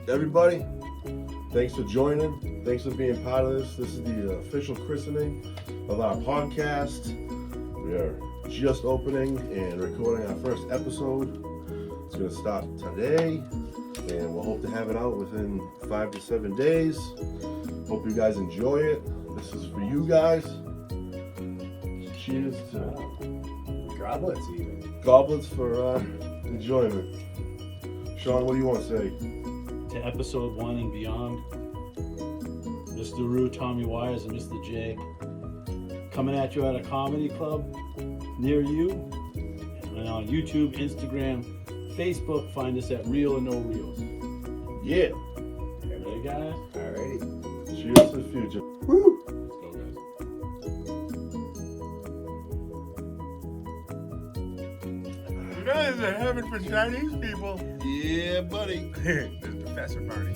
Everybody, thanks for joining. Thanks for being part of this. This is the official christening of our podcast. We are just opening and recording our first episode. It's going to start today, and we'll hope to have it out within 5 to 7 days. Hope you guys enjoy it. This is for you guys. Cheers to Goblets even. goblets for enjoyment. Sean, what do you want to say? To episode 1 and beyond. Mr. Rue, Tommy Wires, and Mr. J coming at you at a comedy club near you. And on YouTube, Instagram, Facebook, find us at Real or No Reels. Yeah. Ready, guys? Alrighty. Cheers to the future. Woo! You guys are heaven for Chinese people. Yeah, buddy. This is Professor Barney.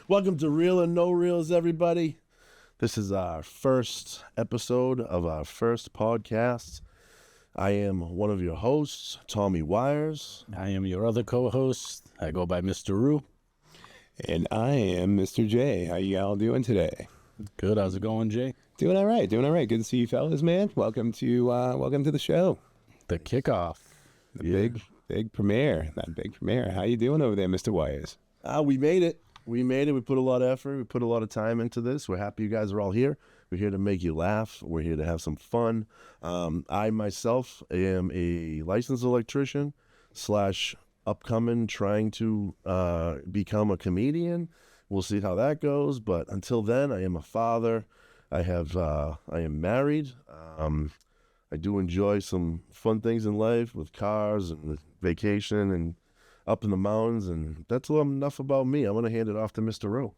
Welcome to Real and No Reels, everybody. This is our first episode of our first podcast. I am one of your hosts, Tommy Wires. I am your other co-host. I go by Mr. Rue. And I am Mr. J. How you all doing today? Good. How's it going, Jay? Doing all right. Good to see you fellas, man. Welcome to the show. The kickoff. The big premiere. That big premiere. How you doing over there, Mr. Wires? We made it. We put a lot of effort. We put a lot of time into this. We're happy you guys are all here. We're here to make you laugh. We're here to have some fun. I myself am a licensed electrician / upcoming trying to become a comedian. We'll see how that goes. But until then, I am a father. I am married. I do enjoy some fun things in life with cars and vacation and up in the mountains, and that's enough about me. I'm going to hand it off to Mr. Rue.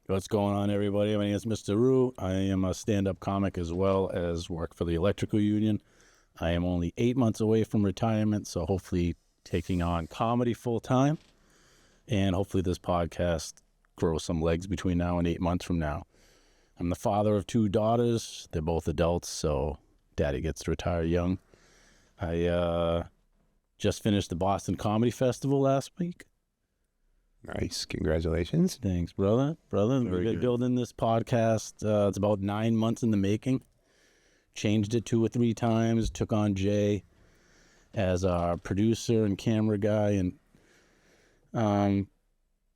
What's going on, everybody? My name is Mr. Rue. I am a stand-up comic as well as work for the Electrical Union. I am only 8 months away from retirement, so hopefully taking on comedy full-time, and hopefully this podcast grows some legs between now and 8 months from now. I'm the father of 2 daughters. They're both adults, so daddy gets to retire young. I just finished the Boston Comedy Festival last week. Nice. Congratulations. Thanks, brother. We've been good. building this podcast. It's about 9 months in the making. Changed it 2 or 3 times. Took on Jay as our producer and camera guy, and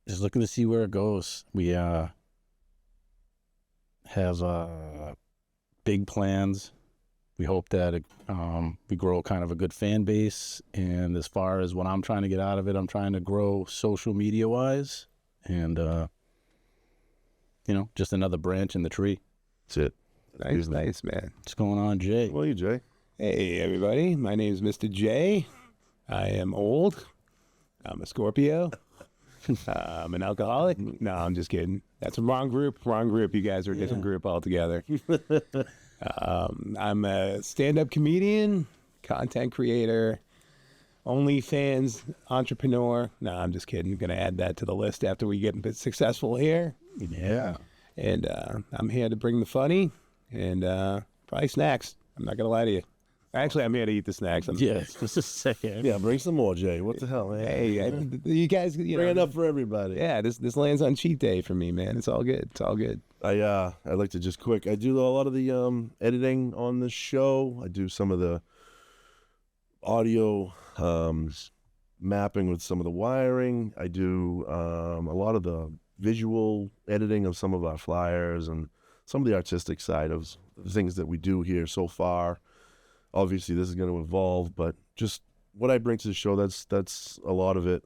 just looking to see where it goes. We have big plans. We hope that we grow kind of a good fan base. And as far as what I'm trying to get out of it, I'm trying to grow social media-wise. And, just another branch in the tree. That's it. Nice, man. What's going on, Jay? Well, you, Jay. Hey, everybody. My name is Mr. J. I am old. I'm a Scorpio. I'm an alcoholic. No, I'm just kidding. That's a wrong group. You guys are a different group altogether. I'm a stand-up comedian, content creator, OnlyFans entrepreneur. No, I'm just kidding. I'm going to add that to the list after we get a bit successful here. Yeah. And I'm here to bring the funny and probably snacks. I'm not going to lie to you. Actually, I'm here to eat the snacks. Yeah, just a second. Yeah, bring some more, Jay. What the hell, man? Hey, you guys, Bring it up for everybody. Yeah, this lands on cheat day for me, man. It's all good. I'd like to just quick. I do a lot of the editing on the show. I do some of the audio mapping with some of the wiring. I do a lot of the visual editing of some of our flyers and some of the artistic side of the things that we do here so far. Obviously, this is going to evolve, but just what I bring to the show, that's a lot of it.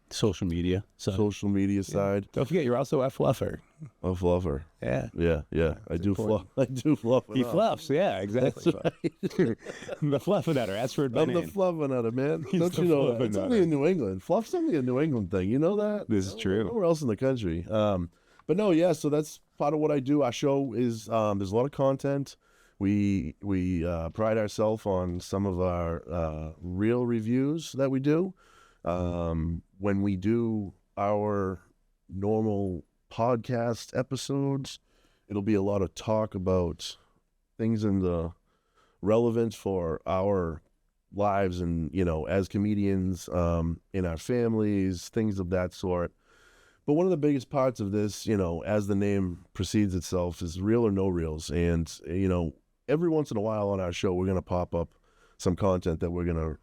Social media. Social media side. Don't forget, you're also a fluffer. A fluffer. Yeah. Yeah. I do fluff. I do fluff. He fluffs, yeah, exactly. The fluffernutter, that's for I'm the fluffernutter, man. He's Don't the you know that? It's fluffernutter. only in New England. Fluff's only a New England thing. You know that? This is true. Nowhere else in the country. But no, yeah. So that's part of what I do. Our show is there's a lot of content. We pride ourselves on some of our real reviews that we do. When we do our normal podcast episodes, It'll be a lot of talk about things in the relevant for our lives and, as comedians, in our families, things of that sort. But one of the biggest parts of this, as the name precedes itself, is real or no reels. And, every once in a while on our show, we're going to pop up some content that we're going to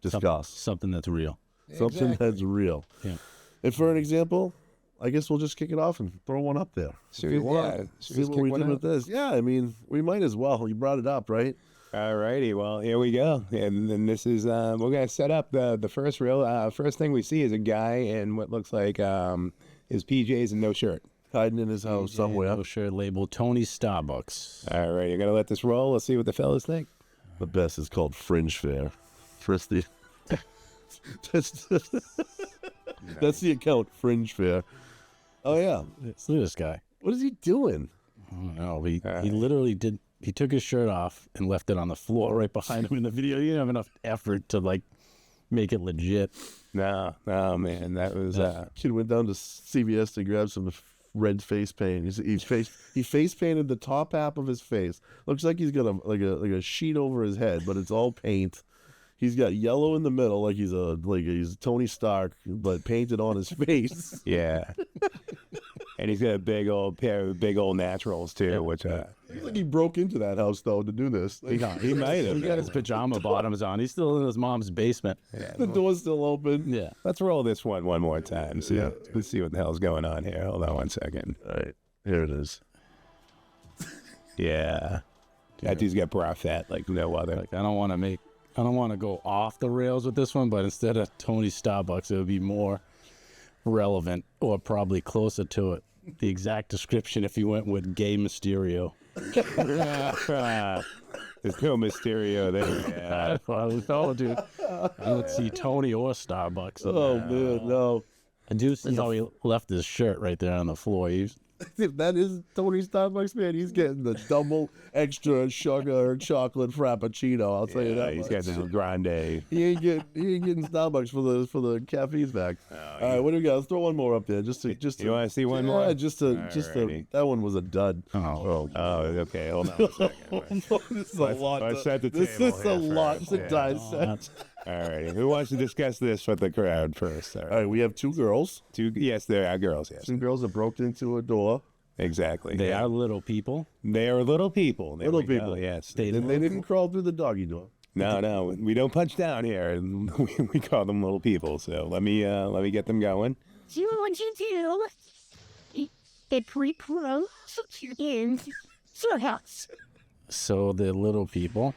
discuss. Something that's real. Something that's real. Yeah. And for an example, I guess we'll just kick it off and throw one up there. Should If you we- want. yeah, should See we what kick we one did out? with this. Yeah, I mean, we might as well. You brought it up, right? All righty, well, here we go. And then this is, we're going to set up the first reel. First thing we see is a guy in what looks like his PJs and no shirt. Hiding in his house somewhere. No shirt labeled Tony Starbucks. All right, you're going to let this roll. Let's see what the fellas think. The best is called Fringe Fair. First the that's the account, Fringe Fair. Oh yeah. Look at this guy. What is he doing? I don't know. He literally did. He took his shirt off and left it on the floor right behind him in the video. He didn't have enough effort to make it legit. No, man, that was Kid went down to CVS to grab some red face paint. He face painted the top half of his face. Looks like he's got a sheet over his head, but it's all paint. He's got yellow in the middle, like he's Tony Stark, but painted on his face. yeah. And he's got a big old pair of big old naturals too, which Looks like he broke into that house though to do this. He might have. He got his pajama bottoms on. He's still in his mom's basement. The door's still open. Yeah. let's roll this one more time. Let's see what the hell's going on here. Hold on one second. All right, here it is. Yeah. That dude's got bra fat like no other. Like I don't want to go off the rails with this one, but instead of Tony Starbucks, it would be more relevant or probably closer to it. The exact description if you went with Gay Mysterio. There's no Mysterio there. Yeah. Oh, dude. I don't see Tony or Starbucks. Oh man, no. I do see how he left his shirt right there on the floor. If that is Tony Starbucks, man, he's getting the double extra sugar chocolate frappuccino. I'll tell you that. He's much. got the grande. He ain't getting Starbucks for the caffeine's back. All right, what do we got? Let's throw one more up there. Just to You want to see one more? Yeah, just to that one was a dud. Oh, Okay. Hold on a second. This is a lot. let's set the This table is here a lot first. to Yeah. dissect. All righty. Who wants to discuss this with the crowd first? All All right. right, we have two girls. Yes, there are girls. Yes, Some girls that broke into a door. exactly. they are little people. They are little people. There Little we go, people. Yes. They They didn't crawl through the doggy door. No, we don't punch down here. We call them little people. So let me get them going. Do what you do. It pre-pro in your house. So they're little people.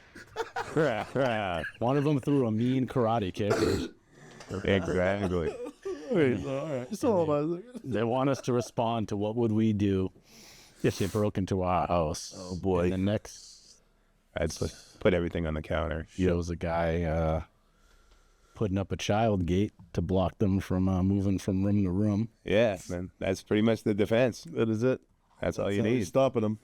One of them threw a mean karate kick. Exactly. Wait, all right. Just hold on a second. They want us to respond to what would we do if they broke into our house. Oh, boy. And the next I'd put everything on the counter. shows a guy putting up a child gate to block them from moving from room to room. Yeah, man. That's pretty much the defense. That is it. That's all you That's how he's need. stopping them.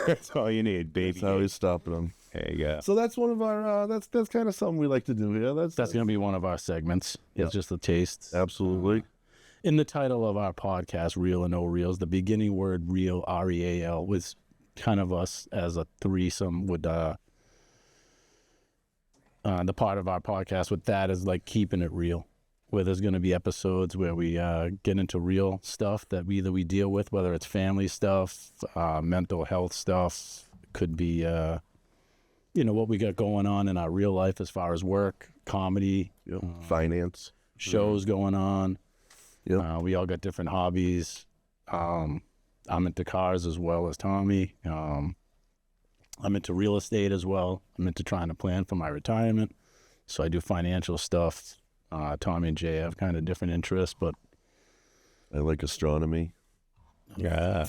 That's all you need, baby. That's how he's stopping them. There you go. So that's one of our. That's kind of something we like to do here. That's going to be one of our segments. It's just a taste. absolutely. In the title of our podcast, Real or No Reels, the beginning word real, R-E-A-L, was kind of us as a threesome with the part of our podcast with that is like keeping it real, where there's going to be episodes where we get into real stuff that we deal with, whether it's family stuff, mental health stuff, could be, what we got going on in our real life as far as work, comedy, Yep. Finance. shows going on. Yep. We all got different hobbies. I'm into cars as well as Tommy. I'm into real estate as well. I'm into trying to plan for my retirement. So I do financial stuff. Tommy and Jay have kind of different interests, but I like astronomy. Yeah.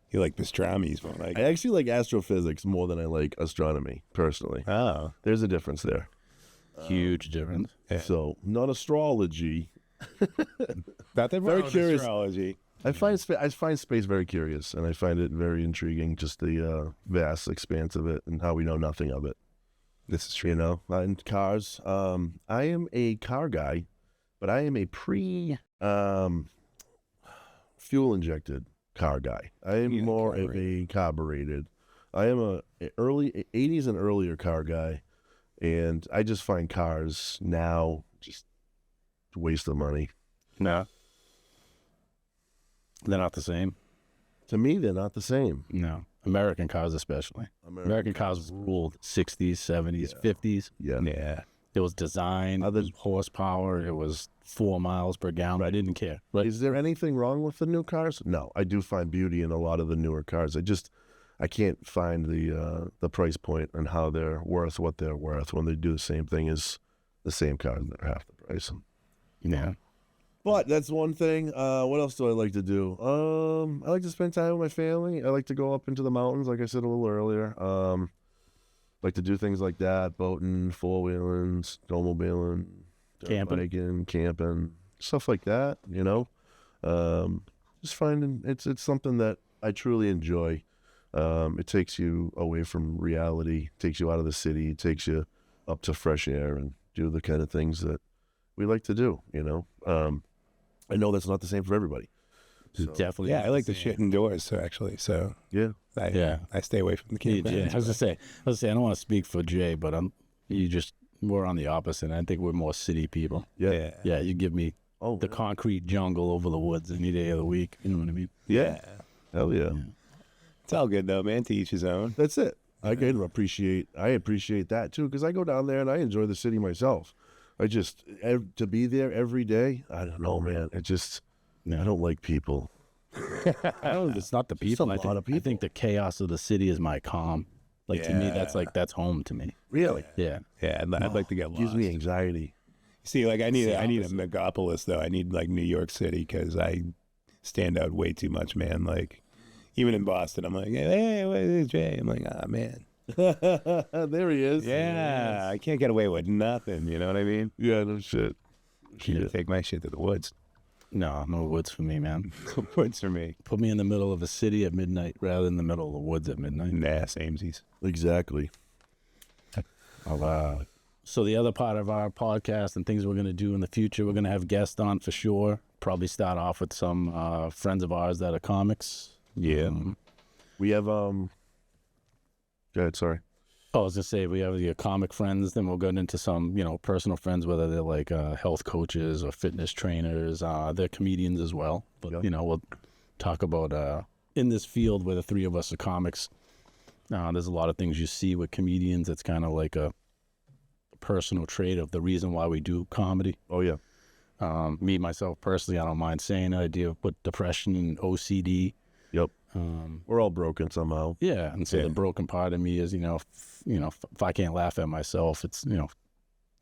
You like pastrami's more like. I actually like astrophysics more than I like astronomy, personally. Oh. There's a difference there. huge difference. Yeah. So, not astrology. Nothing Very wrong with curious. astrology. I find space very curious, and I find it very intriguing, just the vast expanse of it and how we know nothing of it. This is true. And cars. I am a car guy, but I am a fuel injected car guy. I am Yeah, more of carbureted. a carbureted. I am a early 80s and earlier car guy, and I just find cars now just a waste of money. No. They're not the same. To me, they're not the same. No. American cars especially. American cars ruled 60s, 70s, 50s. Yeah. Yeah. It was design, it was horsepower, it was 4 miles per gallon. I didn't care. But Is there anything wrong with the new cars? No, I do find beauty in a lot of the newer cars. I can't find the price point and how they're worth what they're worth when they do the same thing as the same cars that are half the price. yeah. But that's one thing. What else do I like to do? I like to spend time with my family. I like to go up into the mountains, like I said a little earlier. Like to do things like that: boating, four-wheeling, snowmobiling, dirt Camping. biking, camping, stuff like that. You know, just finding it's something that I truly enjoy. It takes you away from reality, takes you out of the city, takes you up to fresh air and do the kind of things that we like to do. You know, I know that's not the same for everybody. So, Definitely. Yeah, I like the same. shit indoors. So actually, so yeah. I stay away from the Yeah, campgrounds. I was gonna say, I don't want to speak for Jay, but we're on the opposite. I think we're more city people. Yeah. Yeah, you give me Oh, the concrete jungle over the woods any day of the week. You know what I mean? yeah. Hell yeah. It's all good though, man. To each his own. That's it. I appreciate that too, because I go down there and I enjoy the city myself. To be there every day, I don't know, man. I don't like people. I don't. It's not the Just people. a I think, lot of I think the chaos of the city is my calm. Like to me, that's home to me. Really? Yeah. Yeah, I'd like to get lost. Gives me anxiety. See, like I need the a opposite. megapolis though. I need like New York City because I stand out way too much, man. Like even in Boston, I'm like, hey, where's Jay? I'm like, ah, man. There he is. Yeah, I can't get away with nothing. You know what I mean? Yeah, no shit. Yeah. Take my shit to the woods. No woods for me, man. Woods for me. Put me in the middle of a city at midnight rather than the middle of the woods at midnight. Nah, samesies. Exactly. So the other part of our podcast and things we're going to do in the future, we're going to have guests on for sure. Probably start off with some friends of ours that are comics. Yeah. We have Go ahead, sorry. I was going to say, we have your comic friends, then we'll get into some, personal friends, whether they're like health coaches or fitness trainers. They're comedians as well. But, Yeah. we'll talk about in this field where the three of us are comics. There's a lot of things you see with comedians. It's kind of like a personal trait of the reason why we do comedy. Oh yeah. Me, myself, personally, I don't mind saying it. I deal with depression and OCD. Yep. We're all broken somehow. Yeah, and so Yeah. the broken part of me is, if I can't laugh at myself, it's,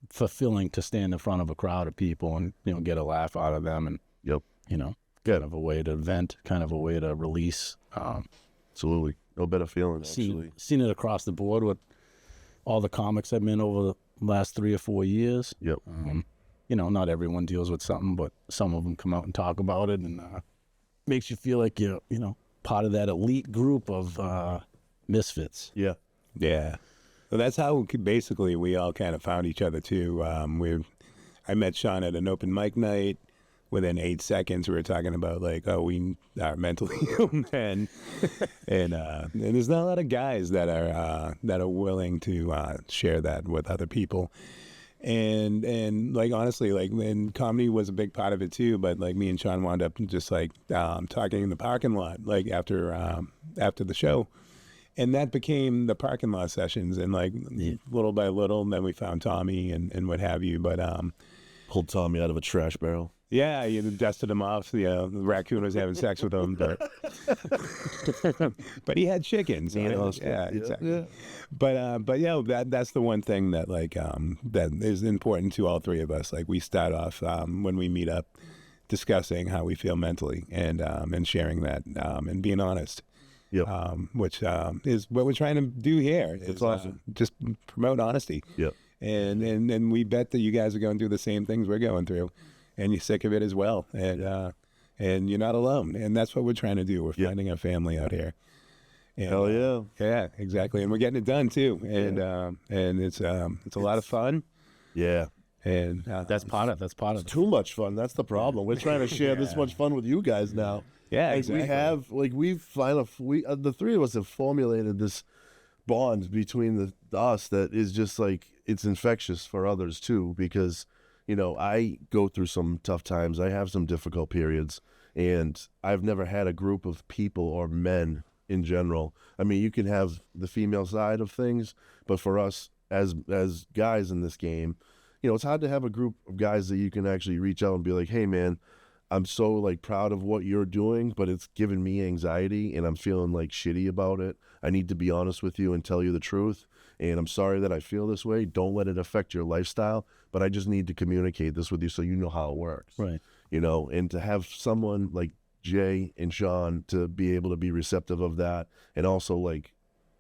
fulfilling to stand in front of a crowd of people and, get a laugh out of them and, Yep. kind of a way to vent, kind of a way to release. Absolutely. No better feeling, actually. Seen it across the board with all the comics I've been over the last 3 or 4 years. Yep. Not everyone deals with something, but some of them come out and talk about it, and makes you feel like you're, part of that elite group of misfits. Yeah. Yeah. So that's how basically we all kind of found each other too. I met Sean at an open mic night. Within 8 seconds, we were talking about like, oh, we are mentally ill men, and there's not a lot of guys that are willing to share that with other people. And like honestly, like, and comedy was a big part of it too. But like me and Sean wound up just like talking in the parking lot, like after the show. And that became the parking lot sessions, and like little by little, then we found Tommy and what have you. But Pulled Tommy out of a trash barrel. yeah, you dusted him off. The raccoon was having sex with him, but but he had chickens. You know? Yeah, exactly. Yeah. But yeah, that's the one thing that like that is important to all three of us. Like we start off when we meet up, discussing how we feel mentally and sharing that and being honest. Yep. Which is what we're trying to do here. That's Is, awesome. Just promote honesty. Yep. And we bet that you guys are going through the same things we're going through, and you're sick of it as well. And you're not alone. And that's what we're trying to do. We're Yep. finding a family out here. And, Hell yeah. yeah, exactly. And we're getting it done too. And it's a lot of fun. Yeah. And That's part of it. Too much fun. That's the problem. We're trying to share this much fun with you guys now. yeah, Like exactly. we have, like the three of us have formulated this bond between us that is just like, it's infectious for others too, because, you know, I go through some tough times. I have some difficult periods, and I've never had a group of people or men in general. I mean, you can have the female side of things, but for us as guys in this game, you know, it's hard to have a group of guys that you can actually reach out and be like, hey man, I'm so like proud of what you're doing, but it's giving me anxiety and I'm feeling like shitty about it. I need to be honest with you and tell you the truth. And I'm sorry that I feel this way. Don't let it affect your lifestyle, but I just need to communicate this with you so you know how it works. Right. You know, and to have someone like Jay and Sean to be able to be receptive of that and also like,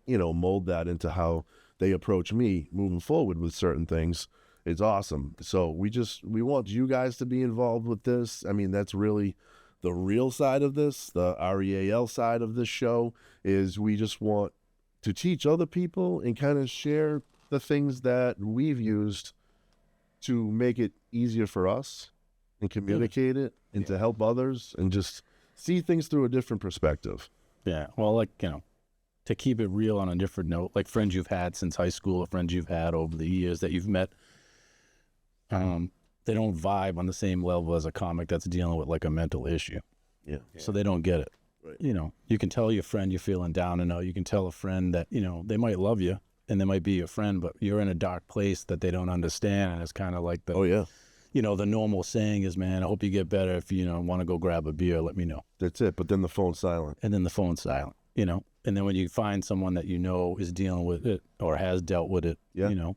you know, mold that into how they approach me moving forward with certain things. It's awesome. So we want you guys to be involved with this. I mean, that's really the real side of this. The REAL side of this show is we just want to teach other people and kind of share the things that we've used to make it easier for us and communicate it and to help others and just see things through a different perspective. Yeah. Well, like, you know, to keep it real on a different note, like friends you've had since high school or friends you've had over the years that you've met, they don't vibe on the same level as a comic that's dealing with like a mental issue. Yeah. So they don't get it. Right. You know, you can tell your friend you're feeling down and out. You can tell a friend that, you know, they might love you and they might be your friend, but you're in a dark place that they don't understand. And it's kind of like the, Oh, yeah. you know, the normal saying is, man, I hope you get better. If you know, want to go grab a beer, let me know. That's it. But then the phone's silent. And then the phone's silent, you know. And then when you find someone that you know is dealing with it or has dealt with it, Yeah. you know,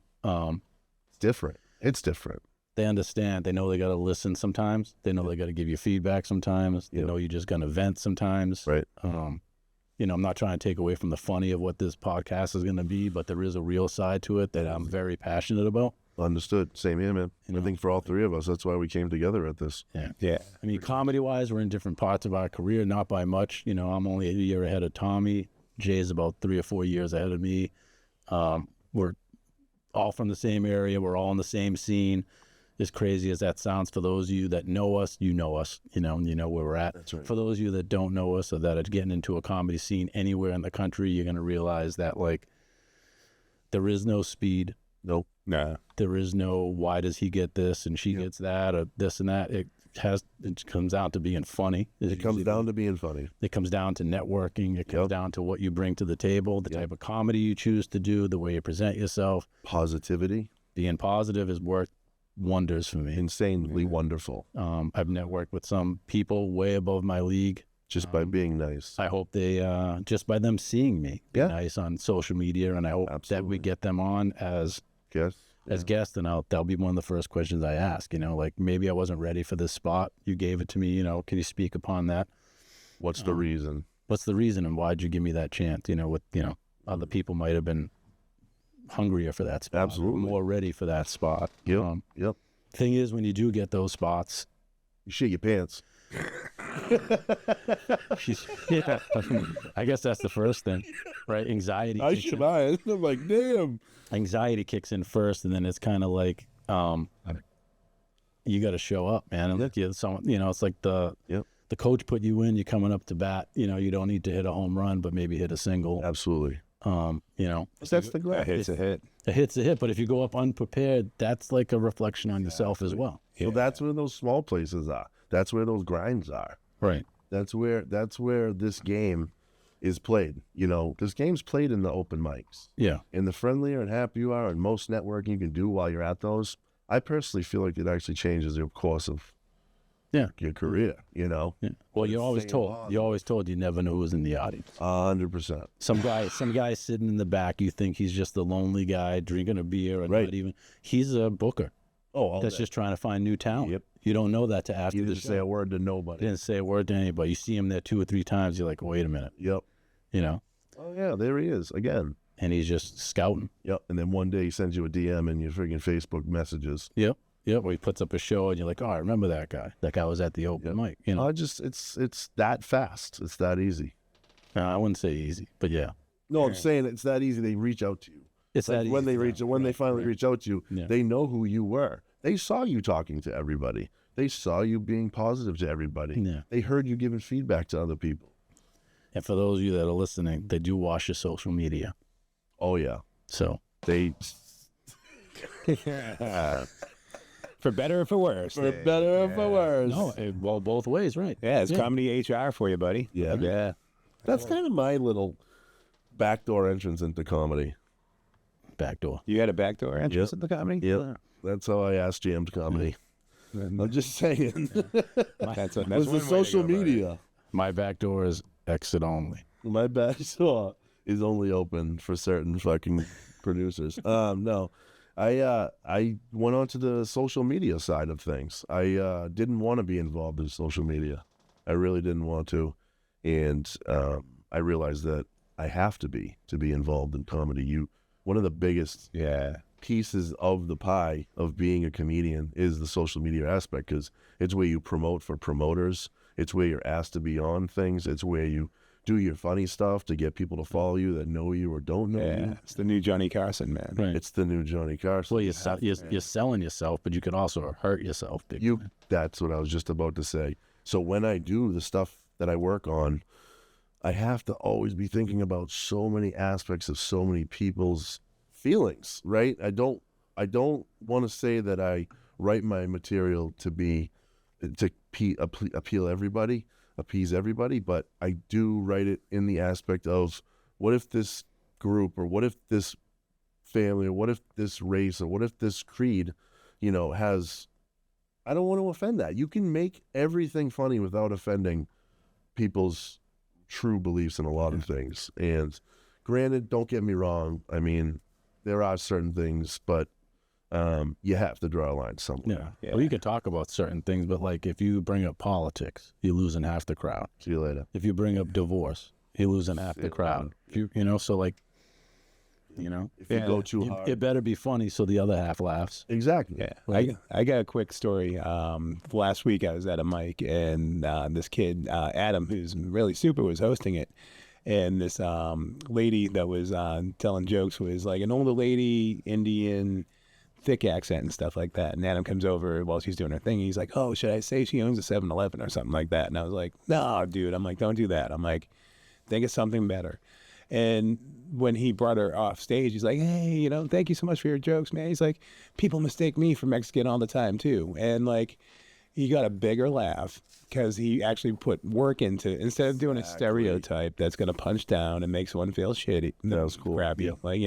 It's different. It's different. they understand. They know they got to listen sometimes. They know they got to give you feedback sometimes. They Yeah. know you're just going to vent sometimes. Right. You know, I'm not trying to take away from the funny of what this podcast is going to be, but there is a real side to it that I'm very passionate about. Understood. Same here, man. You know. I think for all three of us, that's why we came together at this. Yeah. I mean, comedy-wise, we're in different parts of our career, not by much. You know, I'm only a year ahead of Tommy. Jay's about 3 or 4 years ahead of me. We're all from the same area. We're all in the same scene. As crazy as that sounds, for those of you that know us, you know us, you know, and you know where we're at. That's right. For those of you that don't know us or that are getting into a comedy scene anywhere in the country, you're going to realize that, like, there is no speed. Nope. No. There is no, why does he get this and she gets that or this and that. It comes down to being funny. It comes down to being funny. It comes down to networking. It comes Yep. down to what you bring to the table, the type of comedy you choose to do, the way you present yourself. Positivity. Being positive has worked wonders for me. Insanely wonderful. I've networked with some people way above my league. Just by being nice. I hope they, just by them seeing me, be Yeah. nice on social media, and I hope that Absolutely. we get them on as Yes. guests, and that'll be one of the first questions I ask. You know, like, maybe I wasn't ready for this spot. You gave it to me. You know, can you speak upon that? What's the reason? What's the reason, and why'd you give me that chance? You know, with, you know, other people might have been hungrier for that spot, Absolutely. more ready for that spot. Yep. Yep. Thing is, when you do get those spots, You shit your pants. yeah, I guess that's the first thing, right? Anxiety. I kicks should in. I. I'm like, damn. Anxiety kicks in first, and then it's kind of like, you got to show up, man. And you know, it's like the coach put you in. You're coming up to bat. You know, you don't need to hit a home run, but maybe hit a single. Absolutely. You know, That's the A glass. hit's a hit. a hit's a hit, but if you go up unprepared, that's like a reflection on yourself as well. So that's where those small places are. That's where those grinds are. Right. That's where this game is played. You know, this game's played in the open mics. Yeah. And the friendlier and happier you are and most networking you can do while you're at those, I personally feel like it actually changes your course of your career, you know? Yeah. Well, you're always Saying told. awesome. You're always told you never know who's in the audience. 100%. Some guy sitting in the back. You think he's just the lonely guy drinking a beer, and Right. not even. He's a booker Oh, all that's that. just trying to find new talent. Yep. You don't know that to after You the didn't show. say a word to He nobody. didn't say a word to anybody. You see him there 2 or 3 times. You're like, wait a minute, Yep. you know, Oh, yeah, there he is again. and he's just scouting. Yep. And then one day he sends you a DM in your friggin' Facebook messages. Yep. Where he puts up a show, and you're like, oh, I remember that guy. That guy was at the open mic. You know, It's that fast. It's that easy. I wouldn't say easy, but yeah, No, I'm saying it's that easy. They reach out to you. it's Like that when easy they for reach, them. when they Right, finally right. reach out to you, Yeah. they know who you were. They saw you talking to everybody. They saw you being positive to everybody. Yeah. They heard you giving feedback to other people. And for those of you that are listening, they do watch your social media. Oh yeah, So they For better or for worse. for better or for worse. no, well, both ways, right? Yeah, it's comedy HR for you, buddy. Yeah. Yeah. That's kind of my little backdoor entrance into comedy. Backdoor. You had a backdoor entrance Yep. at the comedy? Yep. That's how I asked Jam to comedy. I'm just saying. That's It was one the way to social go about it. media. My backdoor is exit only. My backdoor is only open for certain fucking producers. No. I went on to the social media side of things. I didn't want to be involved in social media. I really didn't want to. And I realized that I have to be involved in comedy. One of the biggest Yeah. pieces of the pie of being a comedian is the social media aspect, because it's where you promote for promoters. It's where you're asked to be on things. It's where you do your funny stuff to get people to follow you that know you or don't know Yeah. you. It's the new Johnny Carson, man. Right. It's the new Johnny Carson. Well, you're selling yourself, but you could also hurt yourself. Big time. That's what I was just about to say. So when I do the stuff that I work on, I have to always be thinking about so many aspects of so many people's feelings, right? I don't want to say that I write my material to appease everybody, but I do write it in the aspect of, what if this group, or what if this family, or what if this race, or what if this creed, has, I don't want to offend that. You can make everything funny without offending people's true beliefs in a lot of things. And granted, don't get me wrong, I mean, there are certain things, but you have to draw a line somewhere. Yeah. Well, you can talk about certain things, but like if you bring up politics, you're losing half the crowd. See you later. If you bring up divorce, you're losing half the crowd. If so like, If you go too hard. it better be funny so the other half laughs. Exactly. Yeah, Right. I got a quick story. Last week I was at a mic, and this kid, Adam, who's really super, was hosting it. And this lady that was telling jokes was like an older lady, Indian, thick accent and stuff like that. And Adam comes over while she's doing her thing. He's like, "Oh, should I say she owns a 7-Eleven or something like that?" And I was like, "No, dude." I'm like, "Don't do that." I'm like, "Think of something better." And when he brought her off stage, he's like, "Hey, thank you so much for your jokes, man." He's like, "People mistake me for Mexican all the time too." And like, he got a bigger laugh because he actually put work into, instead of doing a stereotype that's going to punch down and make someone feel shitty. That was cool. Crappy. Yeah. Like,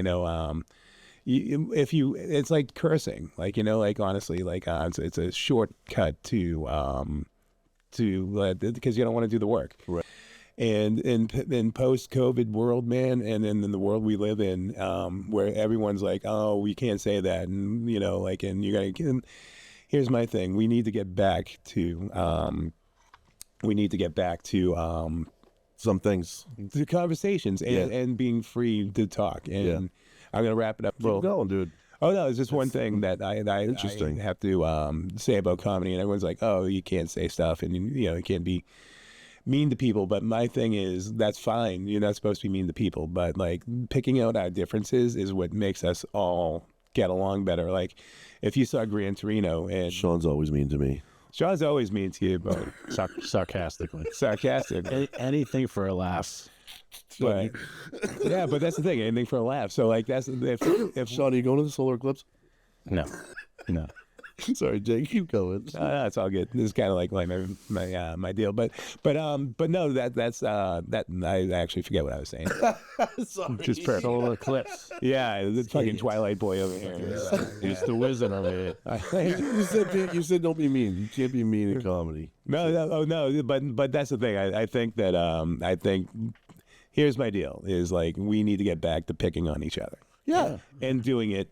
it's like cursing, like, honestly, like, it's a shortcut to because you don't want to do the work. Right. And in post-COVID world, man, and in the world we live in, where everyone's like, "Oh, we can't say that," and and you're gonna. Here's my thing: we need to get back to Some things. the conversations and being free to talk. And I'm gonna wrap it up. Keep going, dude. Oh no, it's just one thing that I Interesting. have to say about comedy, and everyone's like, "Oh, you can't say stuff, and you can't be mean to people." But my thing is, that's fine. You're not supposed to be mean to people, but like, picking out our differences is what makes us all get along better. Like, if you saw Gran Torino, and Sean's always mean to me. Sean's always mean to you, but Sarcastically. sarcastic. Anything for a laugh. But yeah, but that's the thing. Anything for a laugh. So like, that's if Sean, are you going to the solar eclipse? No. Sorry, Jake, keep going. no, it's all good. This is kind of like my deal, but no, that's I actually forget what I was saying. Sorry. Just perfect. Solar eclipse. Yeah, the fucking Twilight boy over here. He's the wizard over here. You said don't be mean. You can't be mean in comedy. No, but that's the thing. I think that I think here's my deal: is like, we need to get back to picking on each other. Yeah. And doing it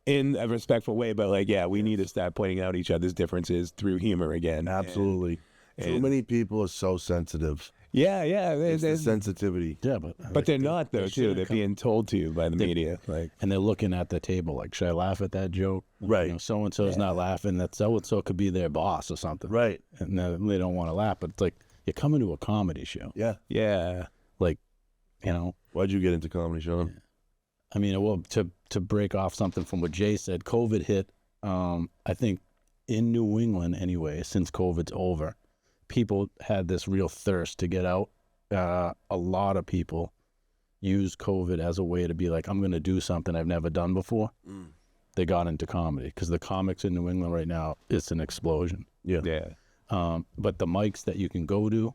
in a respectful way, but like, we need to start pointing out each other's differences through humor again. Absolutely. Too many people are so sensitive. Yeah. It's the sensitivity. Yeah, But they're not, though, too. They're being told to by the media. Like, and they're looking at the table like, should I laugh at that joke? Right. So and so's not laughing. That so and so could be their boss or something. Right. And they don't want to laugh. But it's like, you're coming to a comedy show. Yeah. yeah. Like, Why'd you get into comedy, Sean? I mean, well, to break off something from what Jay said, COVID hit I think in New England anyway, since COVID's over, people had this real thirst to get out. A lot of people use COVID as a way to be like, I'm going to do something I've never done before. They got into comedy because the comics in New England right now, it's an explosion. Yeah. But the mics that you can go to,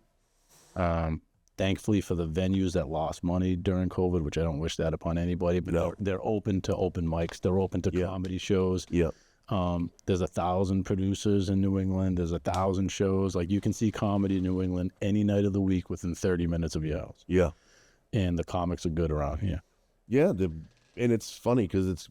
thankfully for the venues that lost money during COVID, which I don't wish that upon anybody, but No. they're open to open mics. They're open to Yeah. comedy shows. Yeah. There's 1,000 producers in New England. There's 1,000 shows. Like, you can see comedy in New England any night of the week within 30 minutes of your house. Yeah. And the comics are good around here. Yeah, and it's funny because it's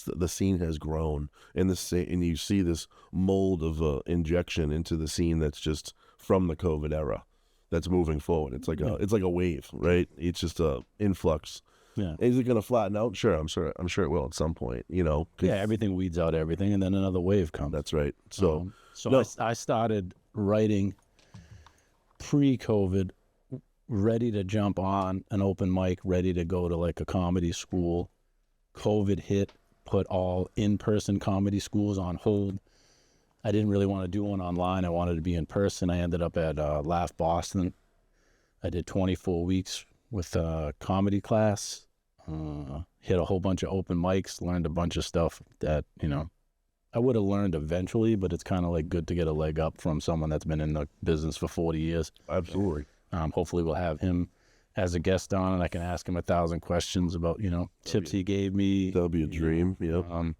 the scene has grown, and and you see this mold of injection into the scene that's just from the COVID era, that's moving forward. It's like a wave, right? It's just a influx. Yeah. Is it going to flatten out? Sure, I'm sure it will at some point. 'Cause Yeah, everything weeds out everything, and then another wave comes. that's right. So So I started writing pre-COVID, ready to jump on an open mic, ready to go to like a comedy school. COVID hit, put all in-person comedy schools on hold. I didn't really want to do one online. I wanted to be in person. I ended up at Laugh Boston. I did 24 weeks with a comedy class, hit a whole bunch of open mics, learned a bunch of stuff that, I would have learned eventually, but it's kind of like good to get a leg up from someone that's been in the business for 40 years. absolutely. Hopefully we'll have him as a guest on, and I can ask him 1,000 questions about, tips he gave me. That'll be a dream. Yeah.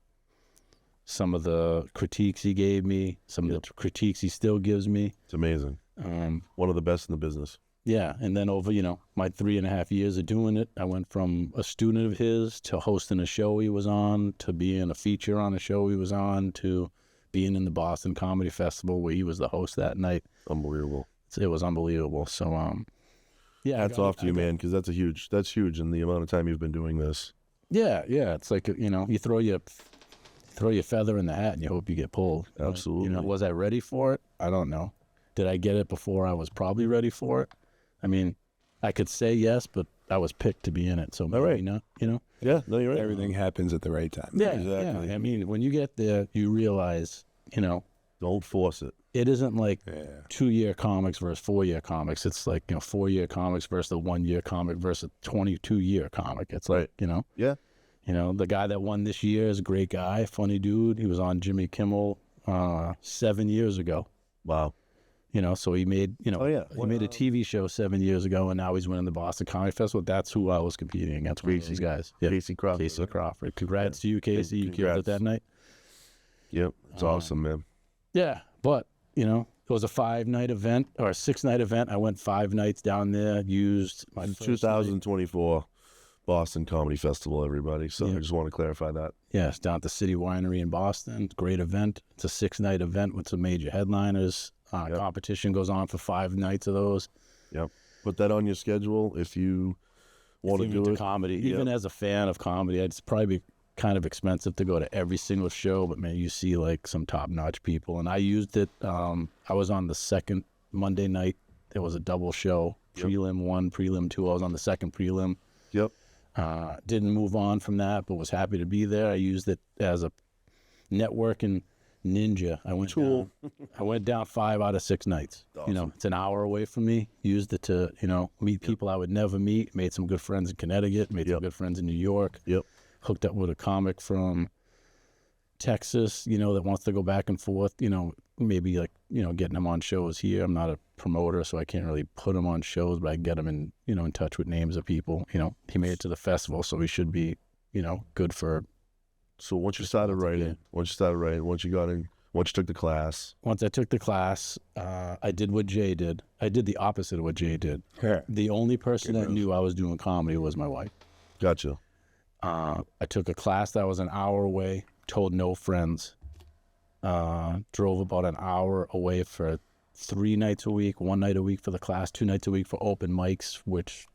Some of the critiques he gave me, some of the critiques he still gives me. It's amazing. One of the best in the business. Yeah, and then over, my 3.5 years of doing it, I went from a student of his to hosting a show he was on, to being a feature on a show he was on, to being in the Boston Comedy Festival where he was the host that night. Unbelievable. It was unbelievable. So, yeah. Hats off to you, man, because that's huge in the amount of time you've been doing this. Yeah. It's like, you throw your feather in the hat and you hope you get pulled. Absolutely. Was I ready for it? I don't know. Did I get it before I was probably ready for it? I mean, I could say yes, but I was picked to be in it, so maybe right. not, Yeah, no, you're right. Everything happens at the right time. Yeah, Exactly. yeah. I mean, when you get there, you realize, Don't force it. it isn't like Yeah. 2-year comics versus 4-year comics. It's like, 4-year comics versus a 1-year comic versus a 22-year comic. It's like, Yeah. the guy that won this year is a great guy, funny dude. He was on Jimmy Kimmel 7 years ago. Wow. So he made, Oh, yeah. he made a TV show 7 years ago, and now he's winning the Boston Comedy Festival. That's who I was competing against. One of these guys. Yeah. Casey Crawford. Casey Crawford. Congrats to you, Casey. You killed it that night. Yep. It's awesome, man. Yeah, but, it was a 5-night event or a 6-night event. I went 5 nights down there, used my first night. 2024 Boston Comedy Festival, everybody. So I just want to clarify that. Yeah, it's down at the City Winery in Boston. Great event. It's a 6-night event with some major headliners. Competition goes on for 5 nights of those. Yep. Put that on your schedule if you want to If you're do into it. comedy. Yep. Even as a fan of comedy, it's probably kind of expensive to go to every single show, but man, you see like some top-notch people. And I used it. I was on the second Monday night. There was a double show, prelim 1, prelim 2. I was on the second prelim. Yep. Didn't move on from that, but was happy to be there. I used it as a networking ninja. I went down 5 out of 6 nights. Awesome. It's an hour away from me. Used it to, meet people I would never meet. Made some good friends in Connecticut. Made some good friends in New York. Yep. Hooked up with a comic from Texas, that wants to go back and forth. Maybe like, getting them on shows here. I'm not a promoter, so I can't really put them on shows, but I can get them in, in touch with names of people. He made it to the festival, so he should be, good for. So once you started writing, once you took the class. Once I took the class, I did what Jay did. I did the opposite of what Jay did. Yeah. The only person that knew I was doing comedy was my wife. Gotcha. I took a class that was an hour away, told no friends, drove about an hour away for 3 nights a week, 1 night a week for the class, 2 nights a week for open mics, which,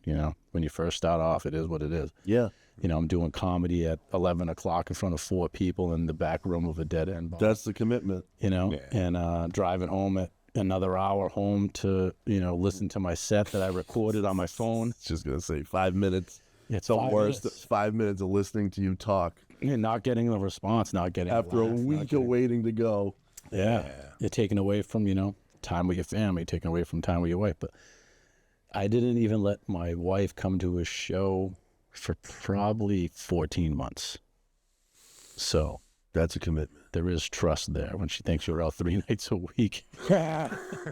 when you first start off, it is what it is. Yeah. I'm doing comedy at 11 o'clock in front of 4 people in the back room of a dead end bar. That's the commitment. And driving home at another hour home to, listen to my set that I recorded on my phone. It's just going to say 5 minutes. It's the 5 worst. minutes. 5 minutes of listening to you talk And not getting the response, not getting after a laugh, not week getting- of waiting to go. Yeah. You're taking away from, time with your family, taking away from time with your wife. But I didn't even let my wife come to a show for probably 14 months. So That's a commitment. there is trust there when she thinks you're out 3 nights a week.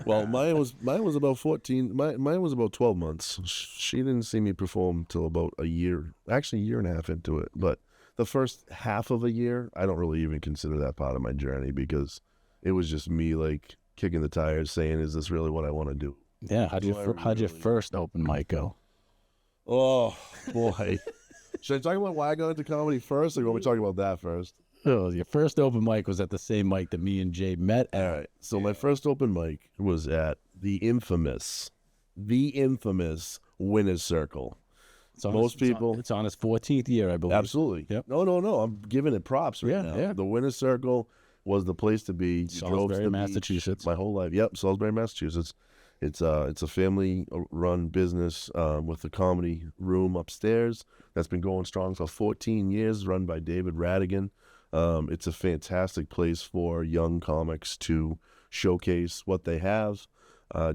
Well, mine was about 14. Mine was about 12 months. She didn't see me perform till about a year, actually a year and a half into it. But the first half of a year, I don't really even consider that part of my journey because it was just me like kicking the tires, saying, "Is this really what I want to do?" Yeah. How'd your first open mic go? Oh boy. Should I talk about why I got into comedy first, or are we talking about that first? Oh, your first open mic was at the same mic that me and Jay met All at. right. So my first open mic was at the infamous Winner's Circle. It's on Most his- people- It's on his 14th year, I believe. Absolutely. Yep. No. I'm giving it props right Yeah, now. yeah. The Winner's Circle was the place to be. You drove to Salisbury, the beach Massachusetts. my whole life. Yep, Salisbury, Massachusetts. It's a family-run business with a comedy room upstairs that's been going strong for 14 years, run by David Radigan. It's a fantastic place for young comics to showcase what they have.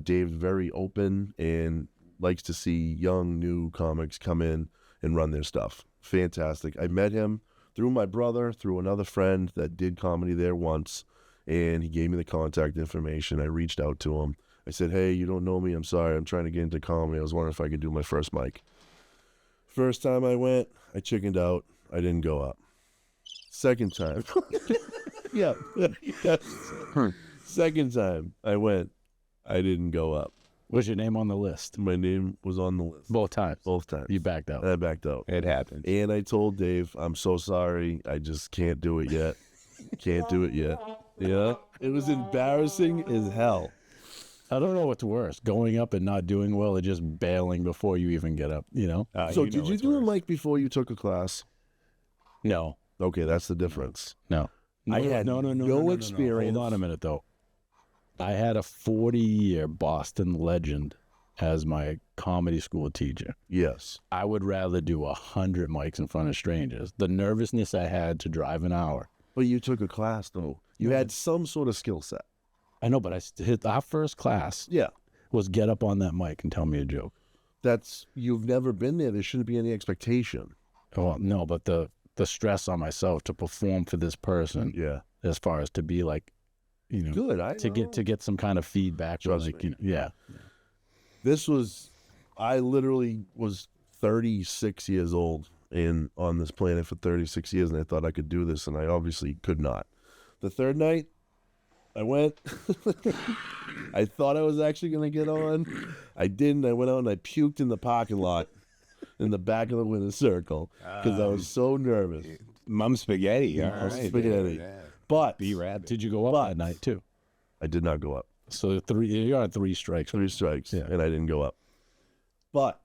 Dave's very open and likes to see young, new comics come in and run their stuff. Fantastic. I met him through my brother, through another friend that did comedy there once, and he gave me the contact information. I reached out to him. I said, "Hey, you don't know me. I'm sorry. I'm trying to get into comedy. I was wondering if I could do my first mic." First time I went, I chickened out. I didn't go up. Second time. yeah. Second time I went, I didn't go up. Was your name on the list? My name was on the list. Both times. Both times. You backed out. And I backed out. It happens. And I told Dave, "I'm so sorry. I just can't do it yet. Can't do it yet." Yeah. It was embarrassing as hell. I don't know what's worse, going up and not doing well or just bailing before you even get up, So did you do a mic before you took a class? No. Okay, that's the difference. No. I had no experience. Hold on a minute, though. I had a 40-year Boston legend as my comedy school teacher. Yes. I would rather do 100 mics in front of strangers. The nervousness I had to drive an hour. But you took a class, though. You had some sort of skill set. I know, but our first class Yeah. was get up on that mic and tell me a joke. You've never been there. There shouldn't be any expectation. Well, no, but the stress on myself to perform for this person, Yeah. as far as to be like, Good. to get some kind of feedback. Trust like, me. Yeah. I literally was 36 years old and on this planet for 36 years, and I thought I could do this, and I obviously could not. The third night, I went. I thought I was actually going to get on. I didn't. I went out and I puked in the parking lot in the back of the Winner's Circle because I was so nervous. Mum spaghetti. All Mum right. spaghetti. Yeah. But B-Rabbit. Did you go up that night too? I did not go up. So you're on 3 strikes. 3 strikes, Yeah. and I didn't go up. But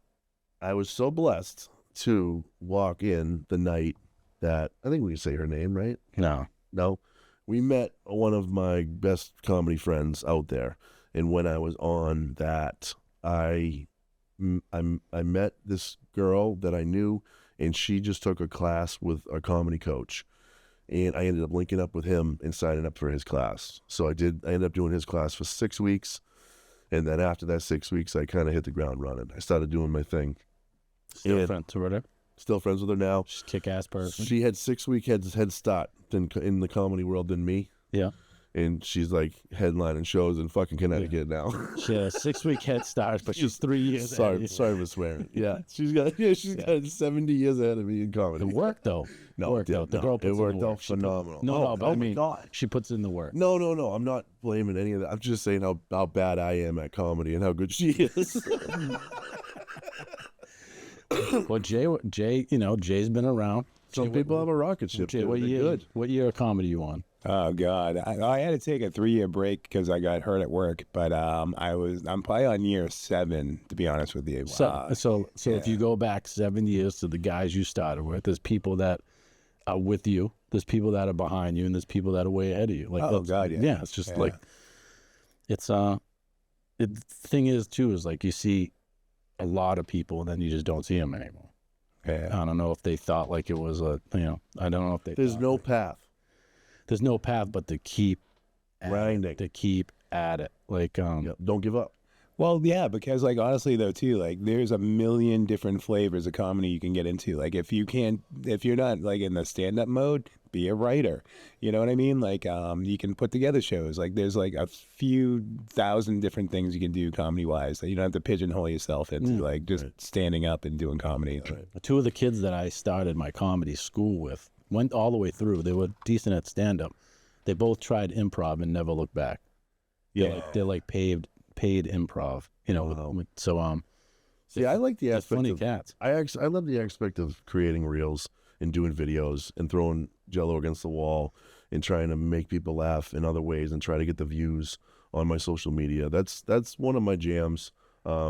I was so blessed to walk in the night that, I think we can say her name, right? No. No? We met one of my best comedy friends out there. And when I was on that, I met this girl that I knew, and she just took a class with a comedy coach. And I ended up linking up with him and signing up for his class. So I ended up doing his class for 6 weeks. And then after that 6 weeks, I kind of hit the ground running. I started doing my thing. Still And friends with her? Still friends with her now. She's a kick-ass person. She had 6 week head start in the comedy world than me. Yeah. And she's like headlining shows in fucking Connecticut now. She had a 6-week head start, but she's 3 years ahead of you. sorry for swearing. Yeah, she's got 70 years ahead of me in comedy. It worked, though. No, Worked it out. did The not. girl It puts in the worked work. out She put- phenomenal. No, but I my mean, God. she puts in the work. No. I'm not blaming any of that. I'm just saying how bad I am at comedy and how good she is. Well, Jay, Jay's been around. Some people have a rocket ship. Jay, too. what They're year? good. What year of comedy you on? Oh God, I had to take a 3-year break because I got hurt at work. But I'm probably on year 7 to be honest with you. So if you go back 7 years to the guys you started with, there's people that are with you, there's people that are behind you, and there's people that are way ahead of you. Like, Oh, God, yeah. yeah. It's just like, it's the thing is too is like you see a lot of people and then you just don't see them anymore. Yeah. I don't know if they thought like it was a, I don't know if they. There's thought no like- path. There's no path but to keep at Grinding. it, to keep at it. Like, Yep. Don't give up. Well, yeah, because like honestly though too, like there's a million different flavors of comedy you can get into. Like if you're not like in the stand-up mode, be a writer. You know what I mean? Like you can put together shows. Like there's like a few thousand different things you can do comedy wise. That you don't have to pigeonhole yourself into like just standing up and doing comedy. Like, two of the kids that I started my comedy school with went all the way through. They were decent at stand-up. They both tried improv and never looked back. yeah. They're like paid improv, Wow. so See, I like the they're aspect funny of cats. I love the aspect of creating reels and doing videos and throwing Jello against the wall and trying to make people laugh in other ways and try to get the views on my social media. That's one of my jams. I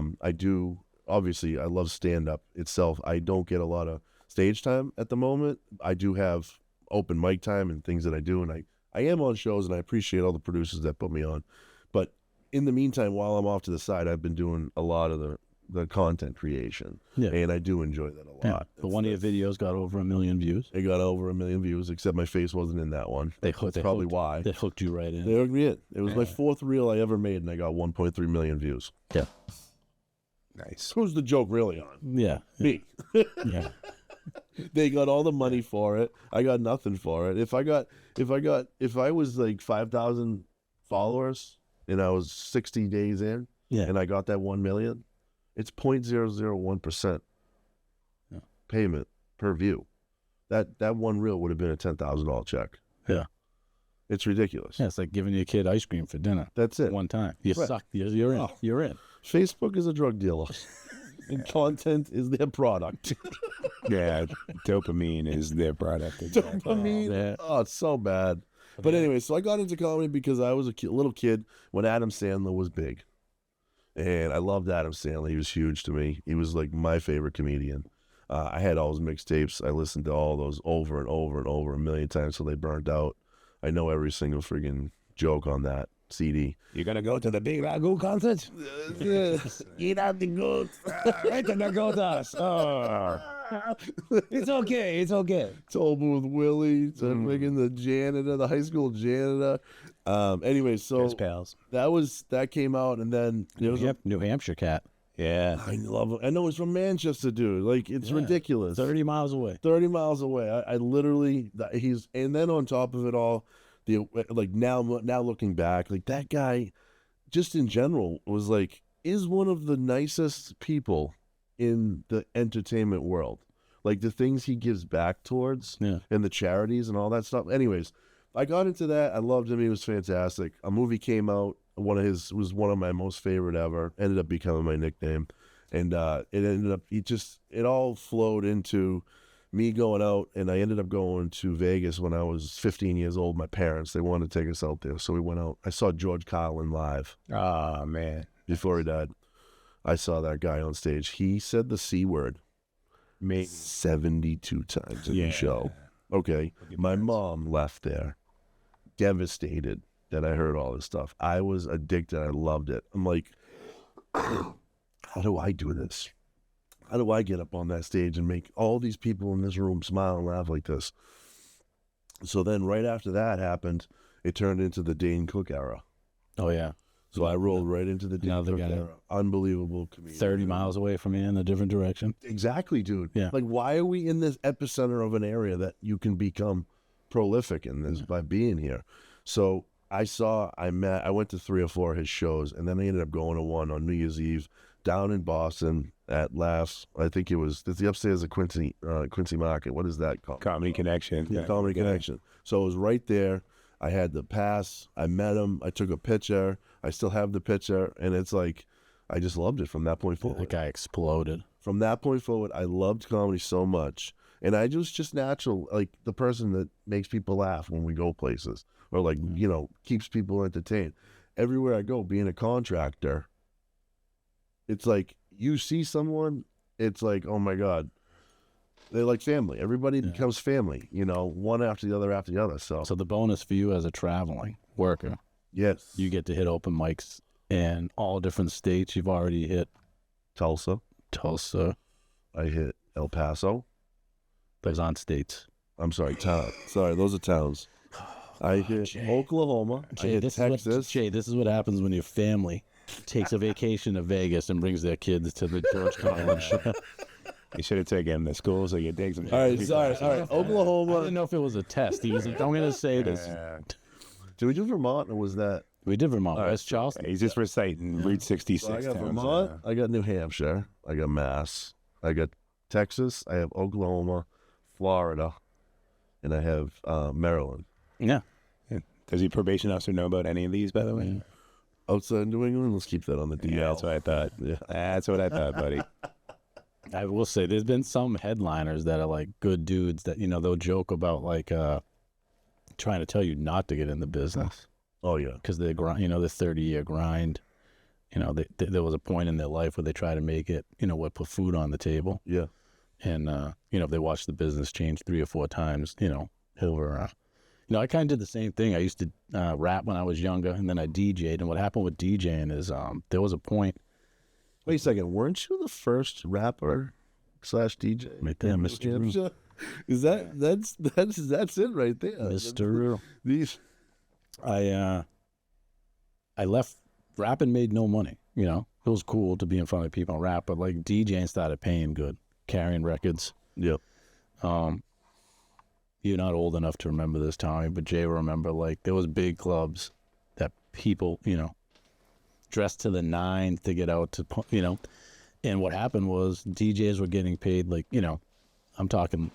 love stand up itself. I don't get a lot of stage time at the moment. I do have open mic time and things that I do, and I am on shows, and I appreciate all the producers that put me on. But in the meantime, while I'm off to the side, I've been doing a lot of the content creation, Yeah. and I do enjoy that a lot. Yeah. But one of your videos got over 1 million views. It got over 1 million views, except my face wasn't in that one. That's Probably why. They hooked you right in. They hooked me in. It was my fourth reel I ever made, and I got 1.3 million views. Yeah. Nice. Who's the joke really on? Yeah. Me. Yeah. They got all the money for it. I got nothing for it. If I was like 5,000 followers and I was 60 days in, Yeah. and I got that 1 million, it's 0.001% Yeah. payment per view. That one reel would have been a $10,000 check. Yeah. It's ridiculous. Yeah, it's like giving your kid ice cream for dinner. That's it. One time. You Right. suck. You're in. Oh. You're in. Facebook is a drug dealer, and content is their product. Yeah, dopamine is their product. Dopamine. Yeah. Oh, it's so bad. But anyway, so I got into comedy because I was a little kid when Adam Sandler was big. And I loved Adam Sandler. He was huge to me. He was like my favorite comedian. I had all his mixtapes. I listened to all those over and over and over 1 million times till they burned out. I know every single friggin' joke on that CD. You're gonna go to the Big Ragu concert? Eat out the goat. Right to the Gotas. Oh. It's okay. It's okay. Told me with Willie to friggin' the janitor, the high school janitor. Anyway, so Best pals. that came out, and then there was a- Yep. New Hampshire cat. Yeah. I love it. I know it's from Manchester, dude. Like it's ridiculous. 30 miles away. 30 miles away. I literally and then on top of it all, now looking back, like that guy, just in general, is one of the nicest people in the entertainment world. Like the things he gives back towards, Yeah. and the charities and all that stuff. Anyways, I got into that. I loved him. He was fantastic. A movie came out. Was one of my most favorite ever. Ended up becoming my nickname, and it ended up. It all flowed into me going out, and I ended up going to Vegas when I was 15 years old. My parents, they wanted to take us out there, so we went out. I saw George Carlin live Oh man. before he died. I saw that guy on stage. He said the C word Me. 72 times in Yeah. the show. Okay. My mom left there devastated that I heard all this stuff. I was addicted. I loved it. I'm like, how do I do this? How do I get up on that stage and make all these people in this room smile and laugh like this? So then right after that happened, it turned into the Dane Cook era. Oh, yeah. So I rolled right into the Dane Another Cook guy. era. Unbelievable comedian. 30 miles away from you in a different direction. Exactly, dude. Yeah. Like, why are we in this epicenter of an area that you can become prolific in this by being here? So I went to 3 or 4 of his shows, and then I ended up going to one on New Year's Eve down in Boston at Laughs. I think it's the upstairs of Quincy Market. What is that called? Comedy Connection. Yeah, Comedy Connection. So it was right there. I had the pass. I met him. I took a picture. I still have the picture, and it's like I just loved it from that point forward. That guy exploded. From that point forward, I loved comedy so much. And I was just natural, like the person that makes people laugh when we go places or like, keeps people entertained. Everywhere I go, being a contractor, it's like you see someone, it's like, oh my God, they're like family. Everybody becomes family, one after the other. So So the bonus for you as a traveling worker, yes, you get to hit open mics in all different states. You've already hit Tulsa, Tulsa. I hit El Paso. Those aren't states. I'm sorry, town. Sorry, those are towns. I hit Oklahoma. I hit Texas. This is what happens when your family takes a vacation to Vegas and brings their kids to the George College. You should have taken him to school so you could take some. All right, sorry. All right, I Oklahoma. didn't know if it was a test. He was like, I'm going to say this. Did we do Vermont or was that? We did Vermont. All right, West Charleston. He's just reciting Route 66. So I got towns, Vermont. I got New Hampshire. I got Mass. I got Texas. I have Oklahoma, Florida, and I have Maryland. Yeah. Does your probation officer know about any of these, by the way? Outside New England, let's keep that on the DL. Yeah, that's what I thought. Yeah. That's what I thought, buddy. I will say there's been some headliners that are like good dudes that, they'll joke about like trying to tell you not to get in the business Oh yeah. because they grind, the 30-year grind. There was a point in their life where they try to make it, would put food on the table. Yeah. And, if they watch the business change 3 or 4 times, I kind of did the same thing. I used to rap when I was younger, and then I DJ'd. And what happened with DJing is there was a point. Wait a second. Weren't you the first rapper / DJ? Right there, Mr. Roo. Hampshire? Is that's it right there? Mr. Roo. These. I left rapping, made no money. It was cool to be in front of people and rap, but like DJing started paying good, carrying records. Yep. You're not old enough to remember this, Tommy, but Jay will remember, like, there was big clubs that people, dressed to the nines to get out to, and what happened was DJs were getting paid, like, I'm talking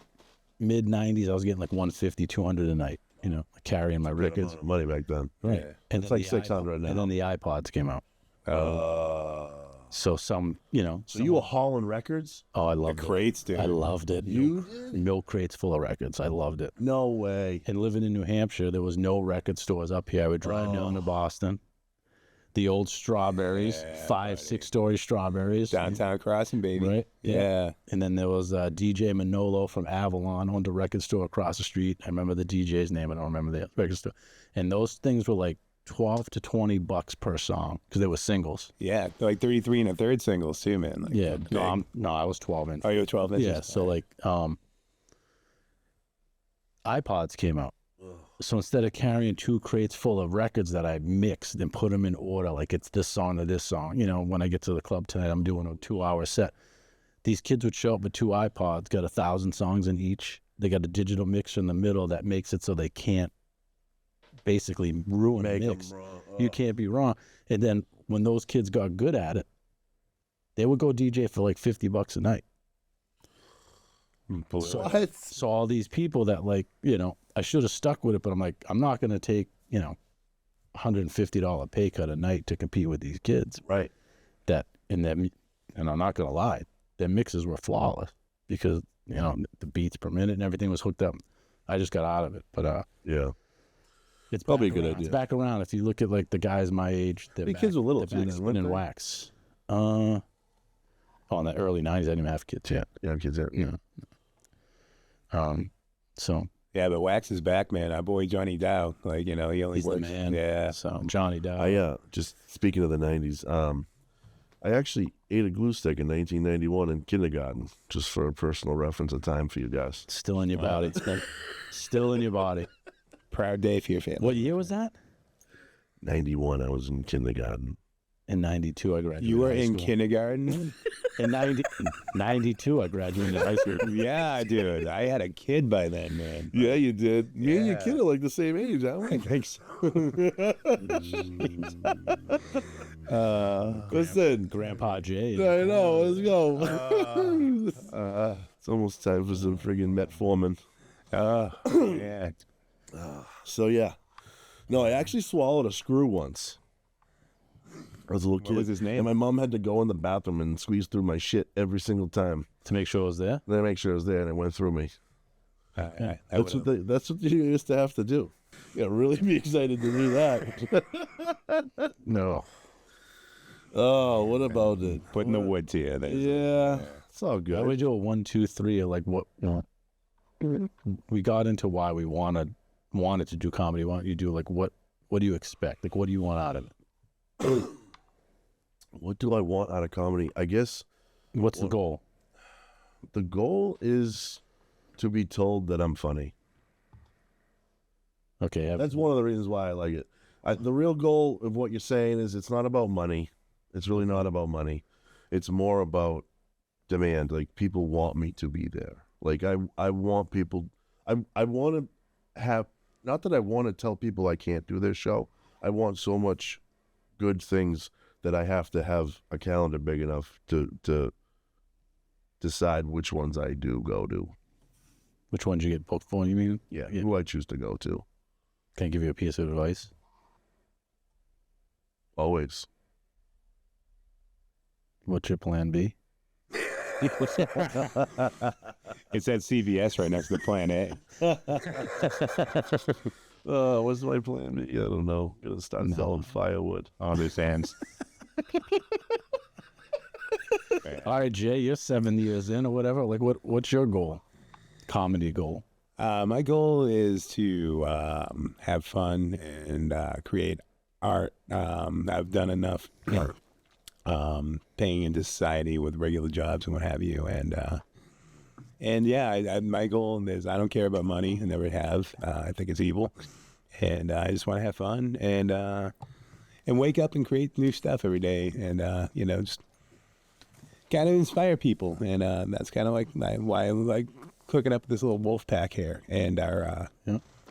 mid-90s, I was getting like 150, 200 a night, carrying my records. Money back then. Right. Yeah. And It's then like the 600 now. And then the iPods came out. So some, So you were hauling records? oh, I The loved it. crates, dude. I loved it. You Milk crates full of records. I loved it. No way. And living in New Hampshire, there was no record stores up here. I would drive down to Boston. The old Strawberries, Yeah, 5, 6-story Strawberries. Downtown Crossing, baby. Right? Yeah. And then there was DJ Manolo from Avalon, owned a record store across the street. I remember the DJ's name. I don't remember the record store. And those things were like $12 to $20 per song because they were singles. Yeah. They're like 33 and a third singles, too, man. Like, Yeah. big. No, I was 12 inch. Oh, you were 12 inches? Yeah. So like iPods came out. So instead of carrying 2 crates full of records that I mixed and put them in order, like it's this song to this song, when I get to the club tonight, I'm doing a 2-hour set. These kids would show up with 2 iPods, got 1,000 songs in each. They got a digital mixer in the middle that makes it so they can't basically ruin a mix. You can't be wrong. And then when those kids got good at it, they would go DJ for like $50 a night. What? So all these people that like, I should have stuck with it, but I'm like, I'm not going to take, $150 pay cut a night to compete with these kids. Right. And I'm not going to lie, their mixes were flawless because, the beats per minute and everything was hooked up. I just got out of it, but Yeah. it's Probably back a good around. idea. It's back around. If you look at like the guys my age, The kids were little too they're then, back weren't spinning they? wax. In the early 90s, I didn't even have kids yet. Yeah, kids. Yeah. So Yeah, but Wax is back, man. Our boy Johnny Dow. Like, he only he's the works. man. Yeah. So Johnny Dow. I just speaking of the 90s, I actually ate a glue stick in 1991 in kindergarten, just for a personal reference of time for you guys. Still in your body. Still in your body. Proud day for your family. What year was that? 91, I was in kindergarten. In 92, I graduated. You were high in school. kindergarten? In 92, I graduated high school. Yeah, dude. I had a kid by then, man. Yeah, you did. Me and your Yeah. kid are like the same age, aren't we? I think so. Listen, Grandpa Jay. I know. Let's go. It's almost time for some friggin' metformin. Yeah. So yeah, no, I actually swallowed a screw once. I was a little kid. What was his name? And my mom had to go in the bathroom and squeeze through my shit every single time. To make sure it was there? Then I make sure it was there and it went through me. That's what you used to have to do. Yeah, really be excited to do that. No. Oh, what about it? Putting the wood to you. Yeah, it's all I good. would do a 1, 2, 3 of like what we got into why we wanted to do comedy. Why don't you do like what do you expect? Like what do you want out of it? What do I want out of comedy? I guess What's the goal? The goal is to be told that I'm funny. Okay. That's one of the reasons why I like it. The real goal of what you're saying is it's not about money. It's really not about money. It's more about demand. Like, people want me to be there. Like, I want people, I want to have, not that I want to tell people I can't do their show. I want so much good things that I have to have a calendar big enough to decide which ones I do go to. Which ones you get booked for, you mean? Yeah, Yeah. who I choose to go to. Can I give you a piece of advice? Always. What's your plan B? It's at CVS right next to the Plan A. What's my plan B? I don't know. Gonna start selling firewood. On his hands. All right, Jay, you're 7 years in or whatever. Like, what's your goal? Comedy goal. My goal is to have fun and create art. I've done enough paying into society with regular jobs and what have you. And yeah, my goal is I don't care about money. I never have. I think it's evil. And I just want to have fun and wake up and create new stuff every day. And, just kind of inspire people. And that's kind of like why I like cooking up this little wolf pack here. And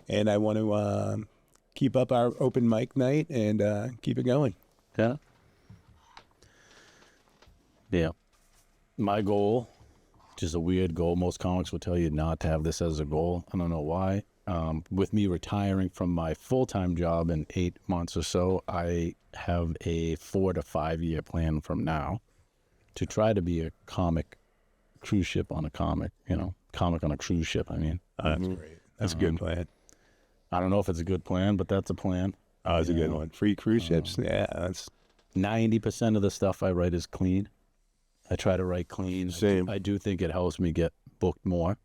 and I want to keep up our open mic night and keep it going. Yeah. Yeah. My goal, which is a weird goal. Most comics will tell you not to have this as a goal. I don't know why. With me retiring from my full-time job in 8 months or so, I have a 4 to 5 year plan from now to try to be a comic cruise ship on a comic, comic on a cruise ship. I mean, That's great. That's a good plan. I don't know if it's a good plan, but that's a plan. Oh, it's a good one. Free cruise ships. Yeah, that's 90% of the stuff I write is clean. I try to write clean. Same. I do think it helps me get booked more.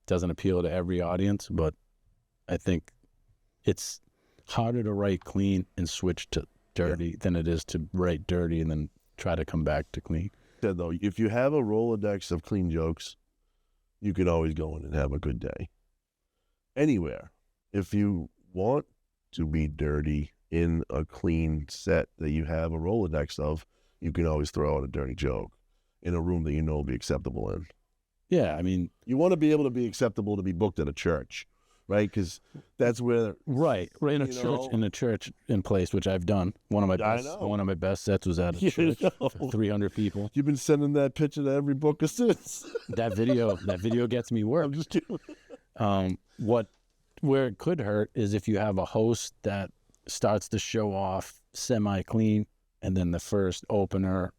Doesn't appeal to every audience, but I think it's harder to write clean and switch to dirty than it is to write dirty and then try to come back to clean. Said though, if you have a Rolodex of clean jokes, you can always go in and have a good day. Anywhere. If you want to be dirty in a clean set that you have a Rolodex of, you can always throw out a dirty joke in a room that you know will be acceptable in. Yeah, I mean, You want to be able to be acceptable to be booked at a church, right? Because that's where right in a You church, know? in a church in place, which I've done. One of my I best, know. one of my best sets was at a You church know. for 300 people. you've been sending that picture to every booker since. That video gets me work. I'm just kidding. Where it could hurt is if you have a host that starts the show off semi-clean and then the first opener,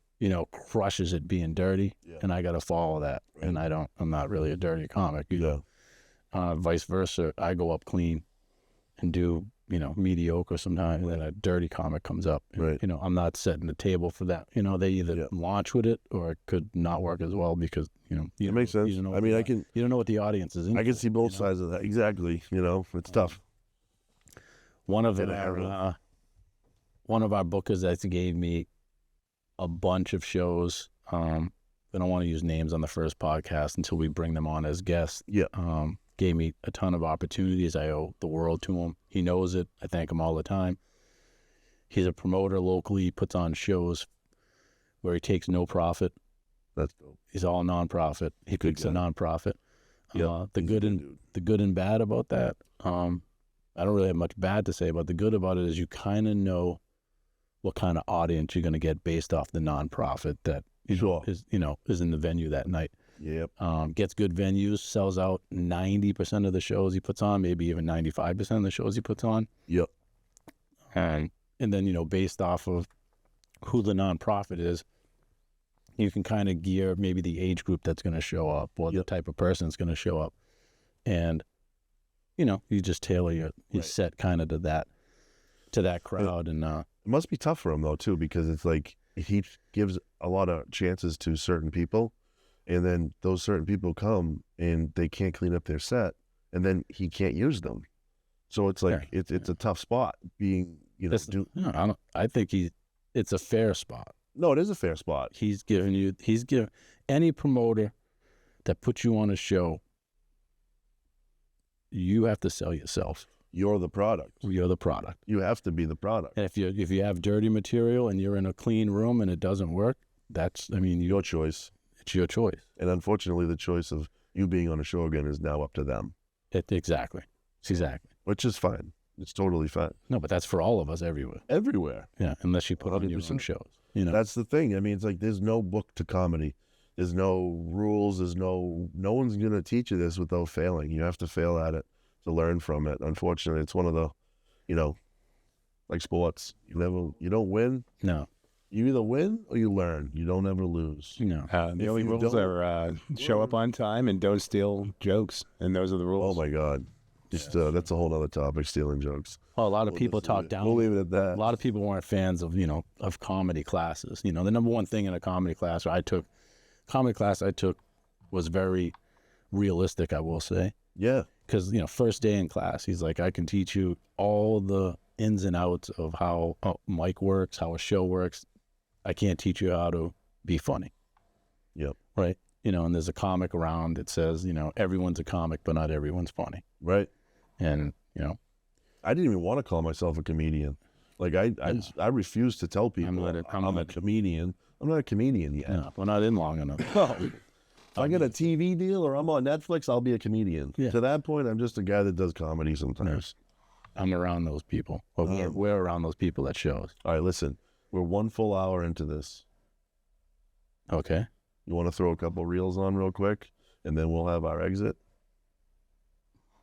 crushes it being dirty, Yeah. and I got to follow that. Right. And I'm not really a dirty comic. Vice versa, I go up clean and do, mediocre sometimes, and then a dirty comic comes up. And, Right. I'm not setting the table for that. They either launch with it or it could not work as well because, you It makes sense. don't know I what mean, the- you don't know what the audience is in. I can see both sides of that. Exactly. It's tough. One of And our bookers that gave me a bunch of shows. I don't want to use names on the first podcast until we bring them on as guests. Yeah. Gave me a ton of opportunities. I owe the world to him. He knows it. I thank him all the time. He's a promoter locally. He puts on shows where he takes no profit. That's dope. He's all nonprofit. He Good picks a guy. nonprofit. Yeah, The he's a good good and dude. the good and bad about that. I don't really have much bad to say about the good about it is you kind of know what kind of audience you're going to get based off the nonprofit that Sure. is in the venue that night. Yep. Gets good venues, sells out 90% of the shows he puts on, maybe even 95% of the shows he puts on. Yep. And then, based off of who the nonprofit is, you can kind of gear maybe the age group that's going to show up or the Yep. type of person that's going to show up. And, you just tailor your Right. set kind of to that crowd. And It must be tough for him though too, because it's like he gives a lot of chances to certain people, and then those certain people come and they can't clean up their set, and then he can't use them. So it's like it's a tough spot being I think it's a fair spot. No, it is a fair spot. He's giving any promoter that puts you on a show, you have to sell yourself. You're the product. You're the product. You have to be the product. And if you have dirty material and you're in a clean room and it doesn't work, Your choice. it's your choice. And unfortunately, the choice of you being on a show again is now up to them, Exactly. which is fine. It's totally fine. No, but that's for all of us everywhere. Everywhere. Yeah, unless you put on your own 100%. shows. You know, That's the thing. I mean, it's like there's no book to comedy. There's no rules. There's no one's going to teach you this without failing. You have to fail at it to learn from it. Unfortunately, it's one of the, like sports. You don't win. no, You either win or you learn. You don't ever lose. no. The If only you rules don't- are show up on time and don't steal jokes, and those are the Oh rules. my God. Just that's a whole other topic, stealing jokes. Well, a lot of people We'll talk leave it- down. We'll leave it at that. A lot of people weren't fans of comedy classes. The number one thing in a comedy class I took was very realistic, I will say. Yeah. Because first day in class, he's like, I can teach you all the ins and outs of how a mic works, how a show works. I can't teach you how to be funny. Yep. Right. And there's a comic around that says, everyone's a comic, but not everyone's funny. Right. And I didn't even want to call myself a comedian. Like I refuse to tell people I'm a comedian. I'm not a comedian yet. yeah, we're not in long enough. If I get a TV deal or I'm on Netflix, I'll be a comedian. Yeah. To that point, I'm just a guy that does comedy sometimes. I'm around those people. Or we're around those people at shows. All right, listen. We're 1 full hour into this. Okay. You want to throw a couple reels on real quick, and then we'll have our exit?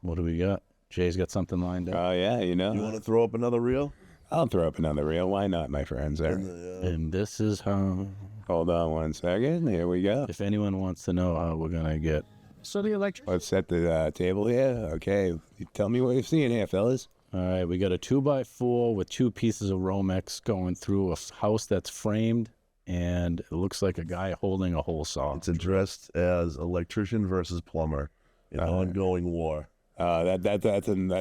What do we got? Jay's got something lined up. Oh yeah, You want to throw up another reel? I'll throw up another reel. Why not, my friends? There. And this is how, Hold on 1 second. Here we go. if anyone wants to know how we're going to get. So the electric. Let's set the table here. Okay. Tell me what you're seeing here, fellas. All right, we got a 2x4 with 2 pieces of Romex going through a house that's framed, and it looks like a guy holding a hole saw. It's addressed as electrician versus plumber, an ongoing war. That's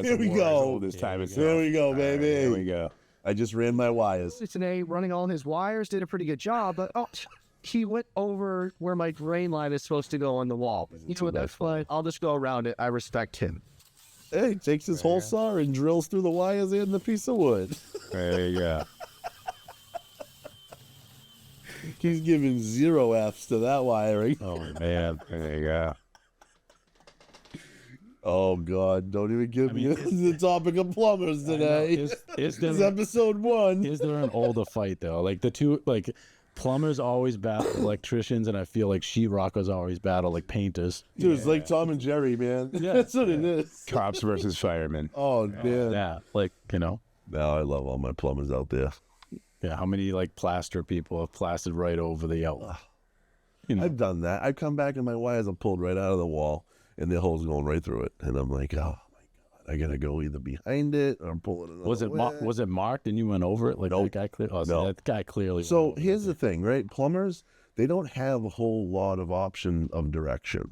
Here we war as go. old as time is. There we go, All right, baby. Here we go. I just ran my wires. Today, running all his wires, did a pretty good job, but he went over where my drain line is supposed to go on the wall. You know what? That's fine. I'll just go around it. I respect him. Hey, takes his whole saw and drills through the wires and the piece of wood. There you go. He's giving 0 F's to that wiring. Oh, man. There you go. Oh, God. Don't even give me the topic of plumbers today. Is This is there, episode 1. is there an older fight, though? Like, the two, like, plumbers always battle electricians, and I feel like sheetrockers always battle, like, painters. Dude, it's like Tom and Jerry, man. Yeah. That's what it is. Cops versus firemen. Oh, man. Yeah, like, Now I love all my plumbers out there. how many, like, plaster people have plastered right over the outlet? I've done that. I come back and my wires are pulled right out of the wall, and the hole's going right through it. And I'm like, oh, my God. I got to go either behind it or pull it another Was it way. was it marked and you went over it? Like, Nope. that guy clearly. Oh, so No. that guy clearly. So went over here's it. the thing, right? Plumbers, they don't have a whole lot of option of direction.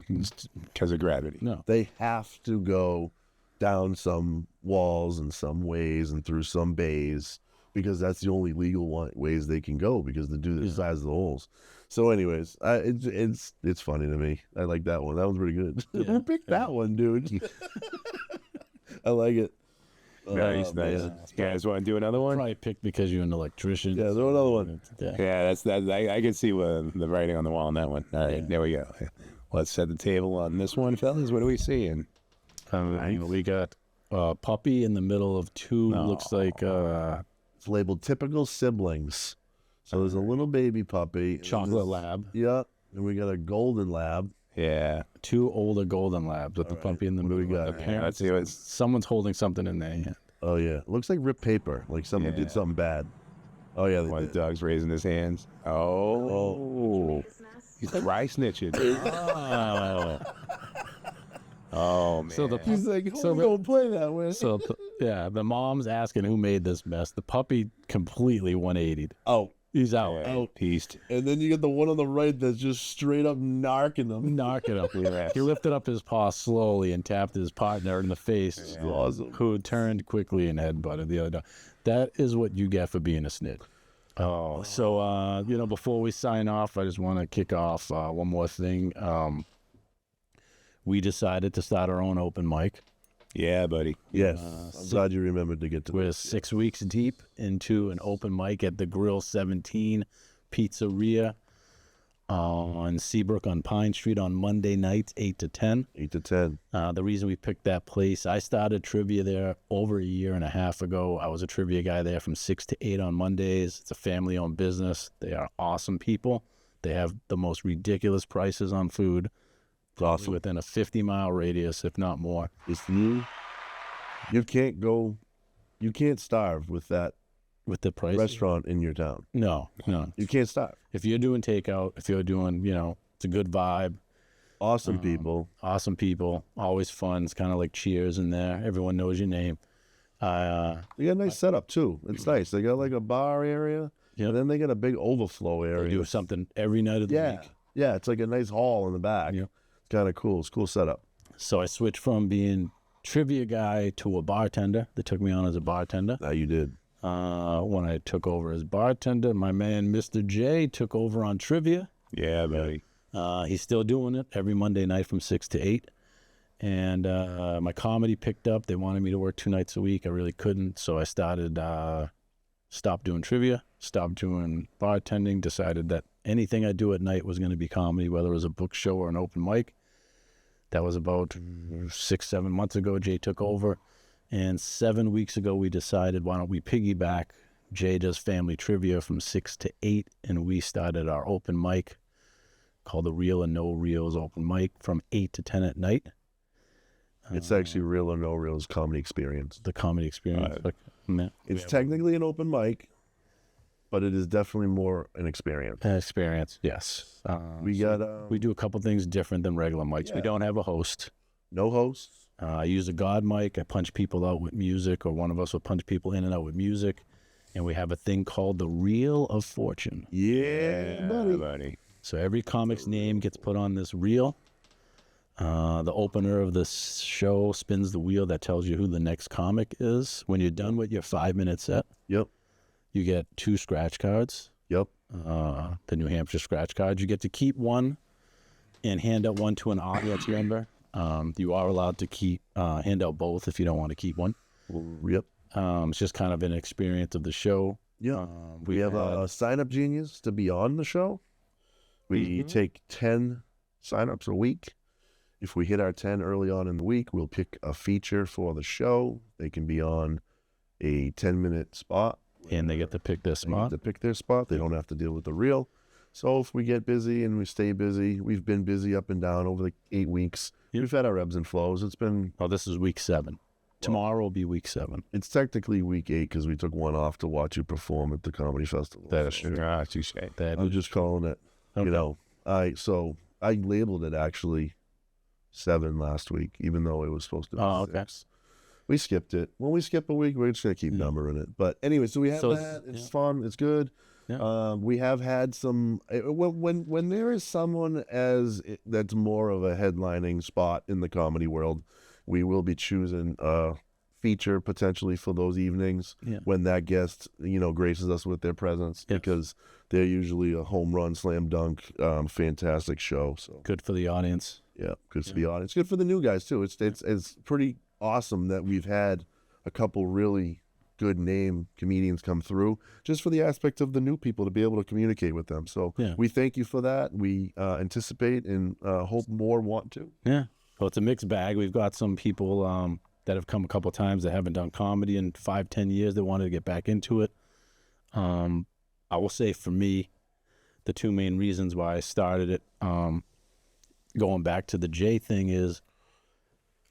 Because of gravity. No. They have to go down some walls and some ways and through some bays because that's the only legal ways they can go because they do the size of the holes. So, anyways, it's funny to me. I like that one. That one's pretty good. Who picked that one, dude? I like it. Nice, nice. man. You guys want to do another one? Probably picked because you're an electrician. Yeah, throw another one. Yeah. Yeah, that. I can see the writing on the wall on that one. All right, there we go. Let's set the table on this one, fellas. What are we seeing? We got puppy in the middle of 2. Looks like It's labeled typical siblings. So there's a little baby puppy. chocolate lab. Yeah, and we got a golden lab. Yeah. 2 older golden labs with the puppy in the middle. we got? The Yeah, Let's parents, see what's. someone's holding something in their hand. Oh yeah, looks like ripped paper. Like someone Yeah. did something bad. Oh yeah, they One did. dog's raising his hands. Oh. He's dry snitching. Oh, man. So the He's like, So so the- don't play that way. so the mom's asking who made this mess. The puppy completely 180'd. Oh, He's out. Yeah, pieced. and then you get the one on the right that's just straight up narking them. Knock it up. Yes. He lifted up his paw slowly and tapped his partner in the face, Awesome. who turned quickly and headbutted the other dog. That is what you get for being a snitch. Oh, so before we sign off, I just want to kick off one more thing. We decided to start our own open mic. Yeah, buddy. Yes, I'm glad you remembered to get to We're this. 6 weeks deep into an open mic at the Grill 17 Pizzeria on Seabrook on Pine Street on Monday nights, 8 to 10. 8 to 10. The reason we picked that place, I started trivia there over a year and a half ago. I was a trivia guy there from 6 to 8 on Mondays. It's a family-owned business. They are awesome people. They have the most ridiculous prices on food. It's awesome. Within a 50-mile radius, if not more. If you can't starve with that With the price? restaurant in your town. No. You can't starve. If you're doing takeout, if you're doing, it's a good vibe. Awesome people. Awesome people, always fun. It's kind of like Cheers in there. Everyone knows your name. They got a nice setup too. It's nice. They got like a bar area, Yep. and then they got a big overflow area. They do something every night of the Yeah, week. yeah. It's like a nice hall in the back. Yep. It's kind of cool. It's a cool setup. So I switched from being trivia guy to a bartender. They took me on as a bartender. Now you did. When I took over as bartender, my man Mr. J took over on trivia. Yeah, buddy. He's still doing it every Monday night from 6 to 8. And my comedy picked up. They wanted me to work 2 nights a week. I really couldn't. So I stopped doing trivia, stopped doing bartending, decided that anything I do at night was going to be comedy, whether it was a book show or an open mic. That was about 6-7 months ago. Jay took over. And 7 weeks ago, we decided, why don't we piggyback? Jay does family trivia from 6 to 8, and we started our open mic called the Real and No Reels Open Mic from 8 to 10 at night. It's actually Real or No Reels comedy experience. The comedy experience. It's technically an open mic, but it is definitely more an experience. Experience, yes. We got We do a couple things different than regular mics. We Yeah. don't have a host. no hosts. I use a God mic. I punch people out with music, or one of us will punch people in and out with music. And we have a thing called the Reel of Fortune. Yeah, buddy. buddy. So every comic's name gets put on this reel. The opener of this show spins the wheel that tells you who the next comic is. When you're done with your 5-minute set, Yep. you get 2 scratch cards. Yep. The New Hampshire scratch cards. You get to keep one and hand out one to an audience member. You are allowed to hand out both if you don't want to keep one. Yep. It's just kind of an experience of the show. Yeah. We have a sign-up genius to be on the show. We take 10 sign-ups a week. If we hit our 10 early on in the week, we'll pick a feature for the show. They can be on a 10-minute spot. And they get to pick their They get spot. to pick their spot. They don't have to deal with the reel. So if we get busy and we stay busy, we've been busy up and down over the 8 weeks. Yep. We've had our ebbs and flows. Oh, this is week 7. Tomorrow will be week 7. It's technically week 8 because we took one off to watch you perform at the comedy festival. That is So true. Touche. I'm just calling it. Okay. You know, I labeled it actually 7 last week, even though it was supposed to be Oh, okay. 6. We skipped it. When we skip a week, we're just gonna keep numbering it. But anyway, so we have So that. It's yeah. fun. It's good. Yeah. We have had some when there is someone that's more of a headlining spot in the comedy world, we will be choosing a feature potentially for those evenings Yeah. when that guest graces us with their presence Yes. because they're usually a home run, slam dunk, fantastic show. So Good for the audience. yeah, good for the audience, good for the new guys too. It's pretty awesome that we've had a couple really good name comedians come through just for the aspect of the new people to be able to communicate with them. So Yeah. we thank you for that. We anticipate and hope more want to. Yeah. Well, it's a mixed bag. We've got some people that have come a couple times that haven't done comedy in 5-10 years that wanted to get back into it. I will say for me, the 2 main reasons why I started it, going back to the J thing, is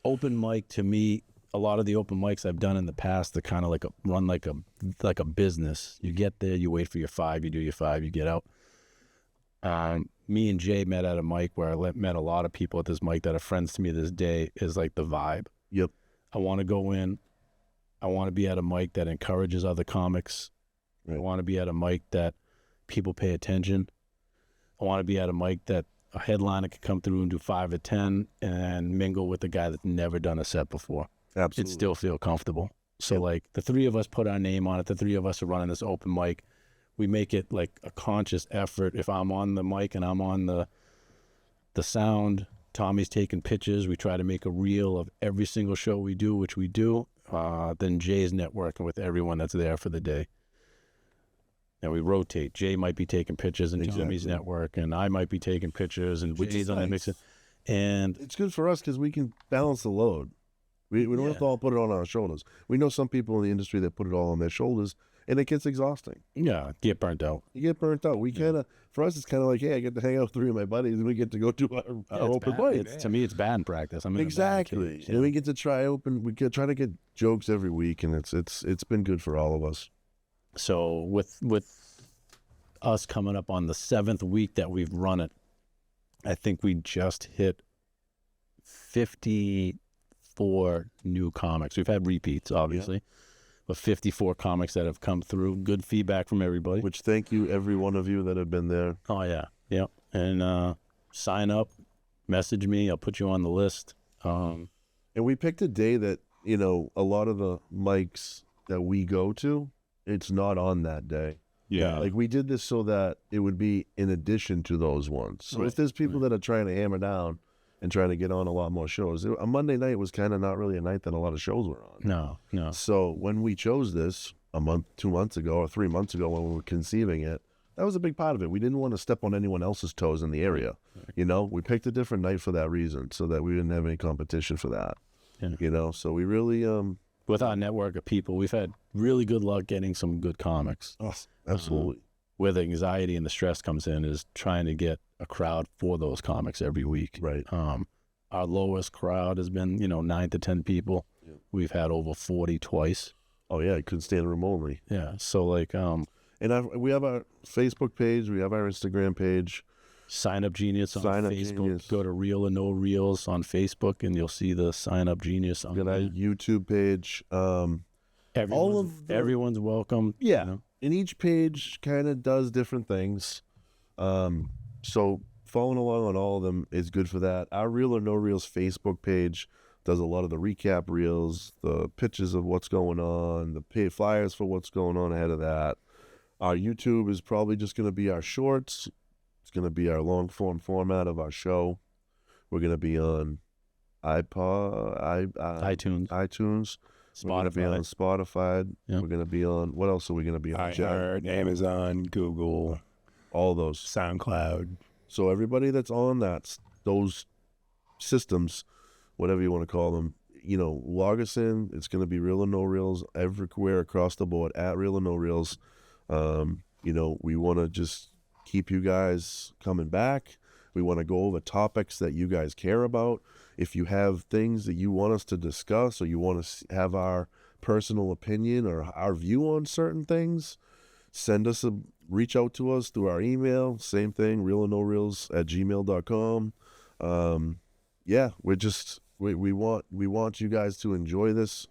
open mic to me. A lot of the open mics I've done in the past, they're kind of run like a business. You get there, you wait for your 5, you do your 5, you get out. Me and Jay met at a mic where I met a lot of people at this mic that are friends to me this day. Is like the vibe. Yep. I want to go in. I want to be at a mic that encourages other comics. Right. I want to be at a mic that people pay attention. I want to be at a mic that a headliner can come through and do 5 or 10 and mingle with a guy that's never done a set before. Absolutely. And still feel comfortable. So Yep. like the 3 of us put our name on it. The 3 of us are running this open mic. we make it like a conscious effort. If I'm on the mic and I'm on the sound, Tommy's taking pictures. We try to make a reel of every single show we do, which we do. Then Jay's networking with everyone that's there for the day. And we rotate. Jay might be taking pictures in Tommy's network, and I might be taking pictures, and Which Jay's is on the nice. mix. And It's good for us because we can balance the load. We don't have to all put it on our shoulders. We know some people in the industry that put it all on their shoulders, and it gets exhausting. yeah, get burnt out. You get burnt out. We kind of, for us, it's kind of like, hey, I get to hang out with 3 of my buddies, and we get to go do our open mic. To me, it's band practice. I'm in a band Exactly, cage, and we get to try open. We get try to get jokes every week, and it's been good for all of us. So with us coming up on the 7th week that we've run it, I think we just hit 54 new comics. We've had repeats, obviously, but 54 comics that have come through. Good feedback from everybody. Which thank you every one of you that have been there. Oh yeah, yeah. And sign up, message me. I'll put you on the list. And we picked a day that, you know, a lot of the mics that we go to, it's not on that day. Yeah. Like we did this so that it would be in addition to those ones. So if there's people that are trying to hammer down and trying to get on a lot more shows, a Monday night was kind of not really a night that a lot of shows were on. No. So when we chose this a month, 2 months ago, or 3 months ago when we were conceiving it, that was a big part of it. We didn't want to step on anyone else's toes in the area. You know, we picked a different night for that reason, so that we didn't have any competition for that. Yeah. You know, so we really, With our network of people, we've had really good luck getting some good comics. absolutely. Where the anxiety and the stress comes in is trying to get a crowd for those comics every week. Right. Our lowest crowd has been, 9 to 10 people. Yeah. We've had over 40 twice. Oh yeah, I couldn't stand room only. Yeah. So And we have our Facebook page, we have our Instagram page. Sign Up Genius on Sign Up Facebook. Genius. Go to Real or No Reels on Facebook, and you'll see the Sign Up Genius on We got our there. YouTube page. Everyone's welcome. Yeah. you know. And each page kind of does different things. So following along on all of them is good for that. Our Real or No Reels Facebook page does a lot of the recap reels, the pictures of what's going on, the paid flyers for what's going on ahead of that. Our YouTube is probably just going to be our shorts. It's going to be our long form format of our show. We're going to be on iTunes. We're going to be on Spotify. Yeah. We're going to be on, what else are we going to be on? Jack? iHeart, Amazon, Google, All those. SoundCloud. So everybody that's on those systems, whatever you want to call them, log us in. It's going to be Real or No Reels everywhere across the board at Real or No Reels. We want to just keep you guys coming back. We want to go over topics that you guys care about. If you have things that you want us to discuss, or you want to have our personal opinion or our view on certain things, reach out to us through our email. Same thing, realornoreels@gmail.com. We want you guys to enjoy this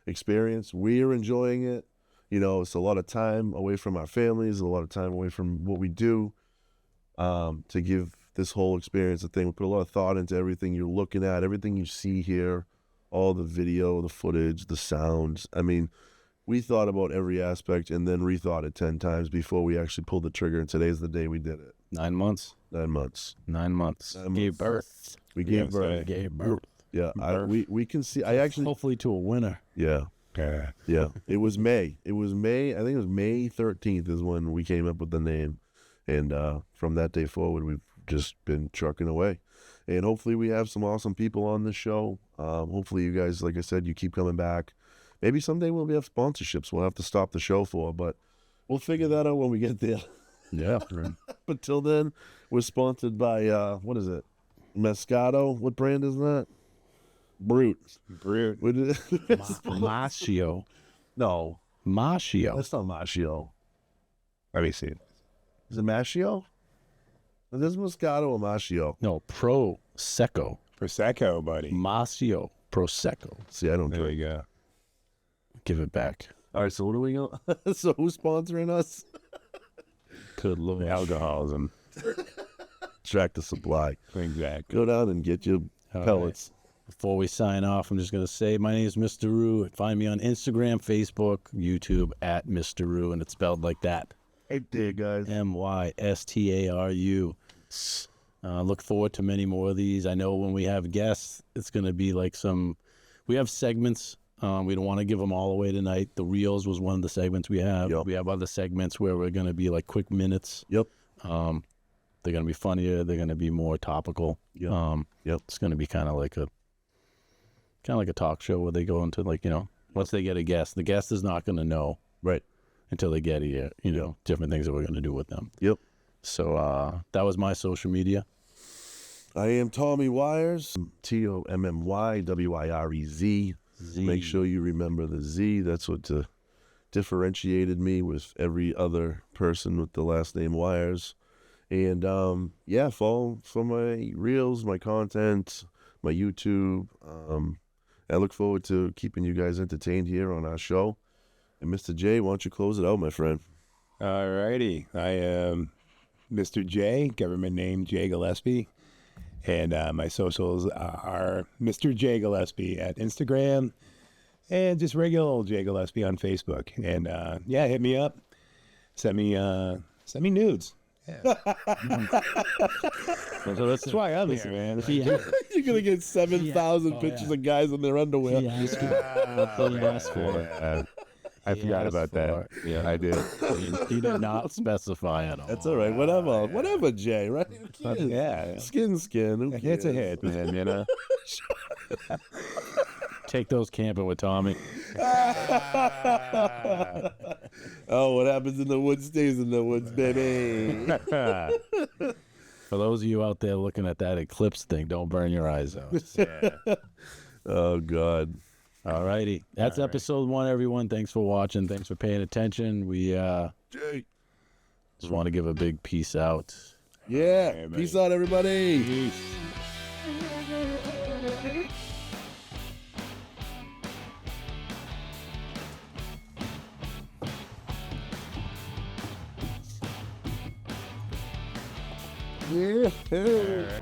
experience. We're enjoying it. It's a lot of time away from our families, a lot of time away from what we do, to give this whole experience a thing. We put a lot of thought into everything you're looking at, everything you see here, all the video, the footage, the sounds. I mean, we thought about every aspect and then rethought it 10 times before we actually pulled the trigger, and today's the day we did it. 9 months. 9 months. 9 months. 9 Gave months. birth. We gave Yes, birth. Gave birth. Yeah, Birth. we can see. I actually, Hopefully to a winner. yeah. Yeah. Yeah, it was May. I think it was May 13th is when we came up with the name. And from that day forward, we've just been trucking away. And hopefully we have some awesome people on this show. Hopefully you guys, like I said, you keep coming back. Maybe someday we'll have sponsorships we'll have to stop the show for, but we'll figure that out when we get there. Yeah. But till then, we're sponsored by, what is it? Moscato? What brand is that? Brute. What is it? Machio. No, Machio. that's not Machio. Let me see. Is it Machio? Is this Moscato or Machio? No, Prosecco. Prosecco, buddy. Machio. Prosecco. See, I don't There drink. you go. Give it back. All right, so what are we going So who's sponsoring us? Good Lord. Alcoholism. Tractor Supply. Exactly. Go down and get your All pellets. Before we sign off, I'm just going to say my name is Mr. Roo. Find me on Instagram, Facebook, YouTube at Mr. Roo, and it's spelled like that. Right there, guys. MYSTARU. Look forward to many more of these. I know when we have guests, it's going to be like we have segments. We don't want to give them all away tonight. The Reels was one of the segments we have. Yep. We have other segments where we're going to be like quick minutes. Yep. They're going to be funnier. They're going to be more topical. Yep. Yep. It's going to be kind of like a talk show where they go into once they get a guest, the guest is not going to know Right. until they get here, different things that we're going to do with them. Yep. So that was my social media. I am Tommy Wires, TOMMYWIREZ. Make sure you remember the Z. That's what differentiated me with every other person with the last name Wires. And follow for my reels, my content, my YouTube. I look forward to keeping you guys entertained here on our show. And Mr. J, why don't you close it out, my friend? All righty. I am Mr. J, government name J Gillespie. And my socials are Mr. J Gillespie at Instagram and just regular old J Gillespie on Facebook. And hit me up. Send me nudes. Yeah. So That's why I'm here, man. You're going to get 7,000 pictures of guys in their underwear. That's what he asked for. I forgot about that. Yeah, I did. He did not specify at all. That's all right. Whatever, Jay, right? Who cares? Yeah. Skin. Who It's a cares? hit, man, Take those camping with Tommy. Oh, what happens in the woods stays in the woods, baby. For those of you out there looking at that eclipse thing, don't burn your eyes out. Oh, God. All righty. That's episode 1, everyone. Thanks for watching. Thanks for paying attention. We Jay. just want to give a big peace out. Yeah. Hey, Peace out, everybody. Yeah.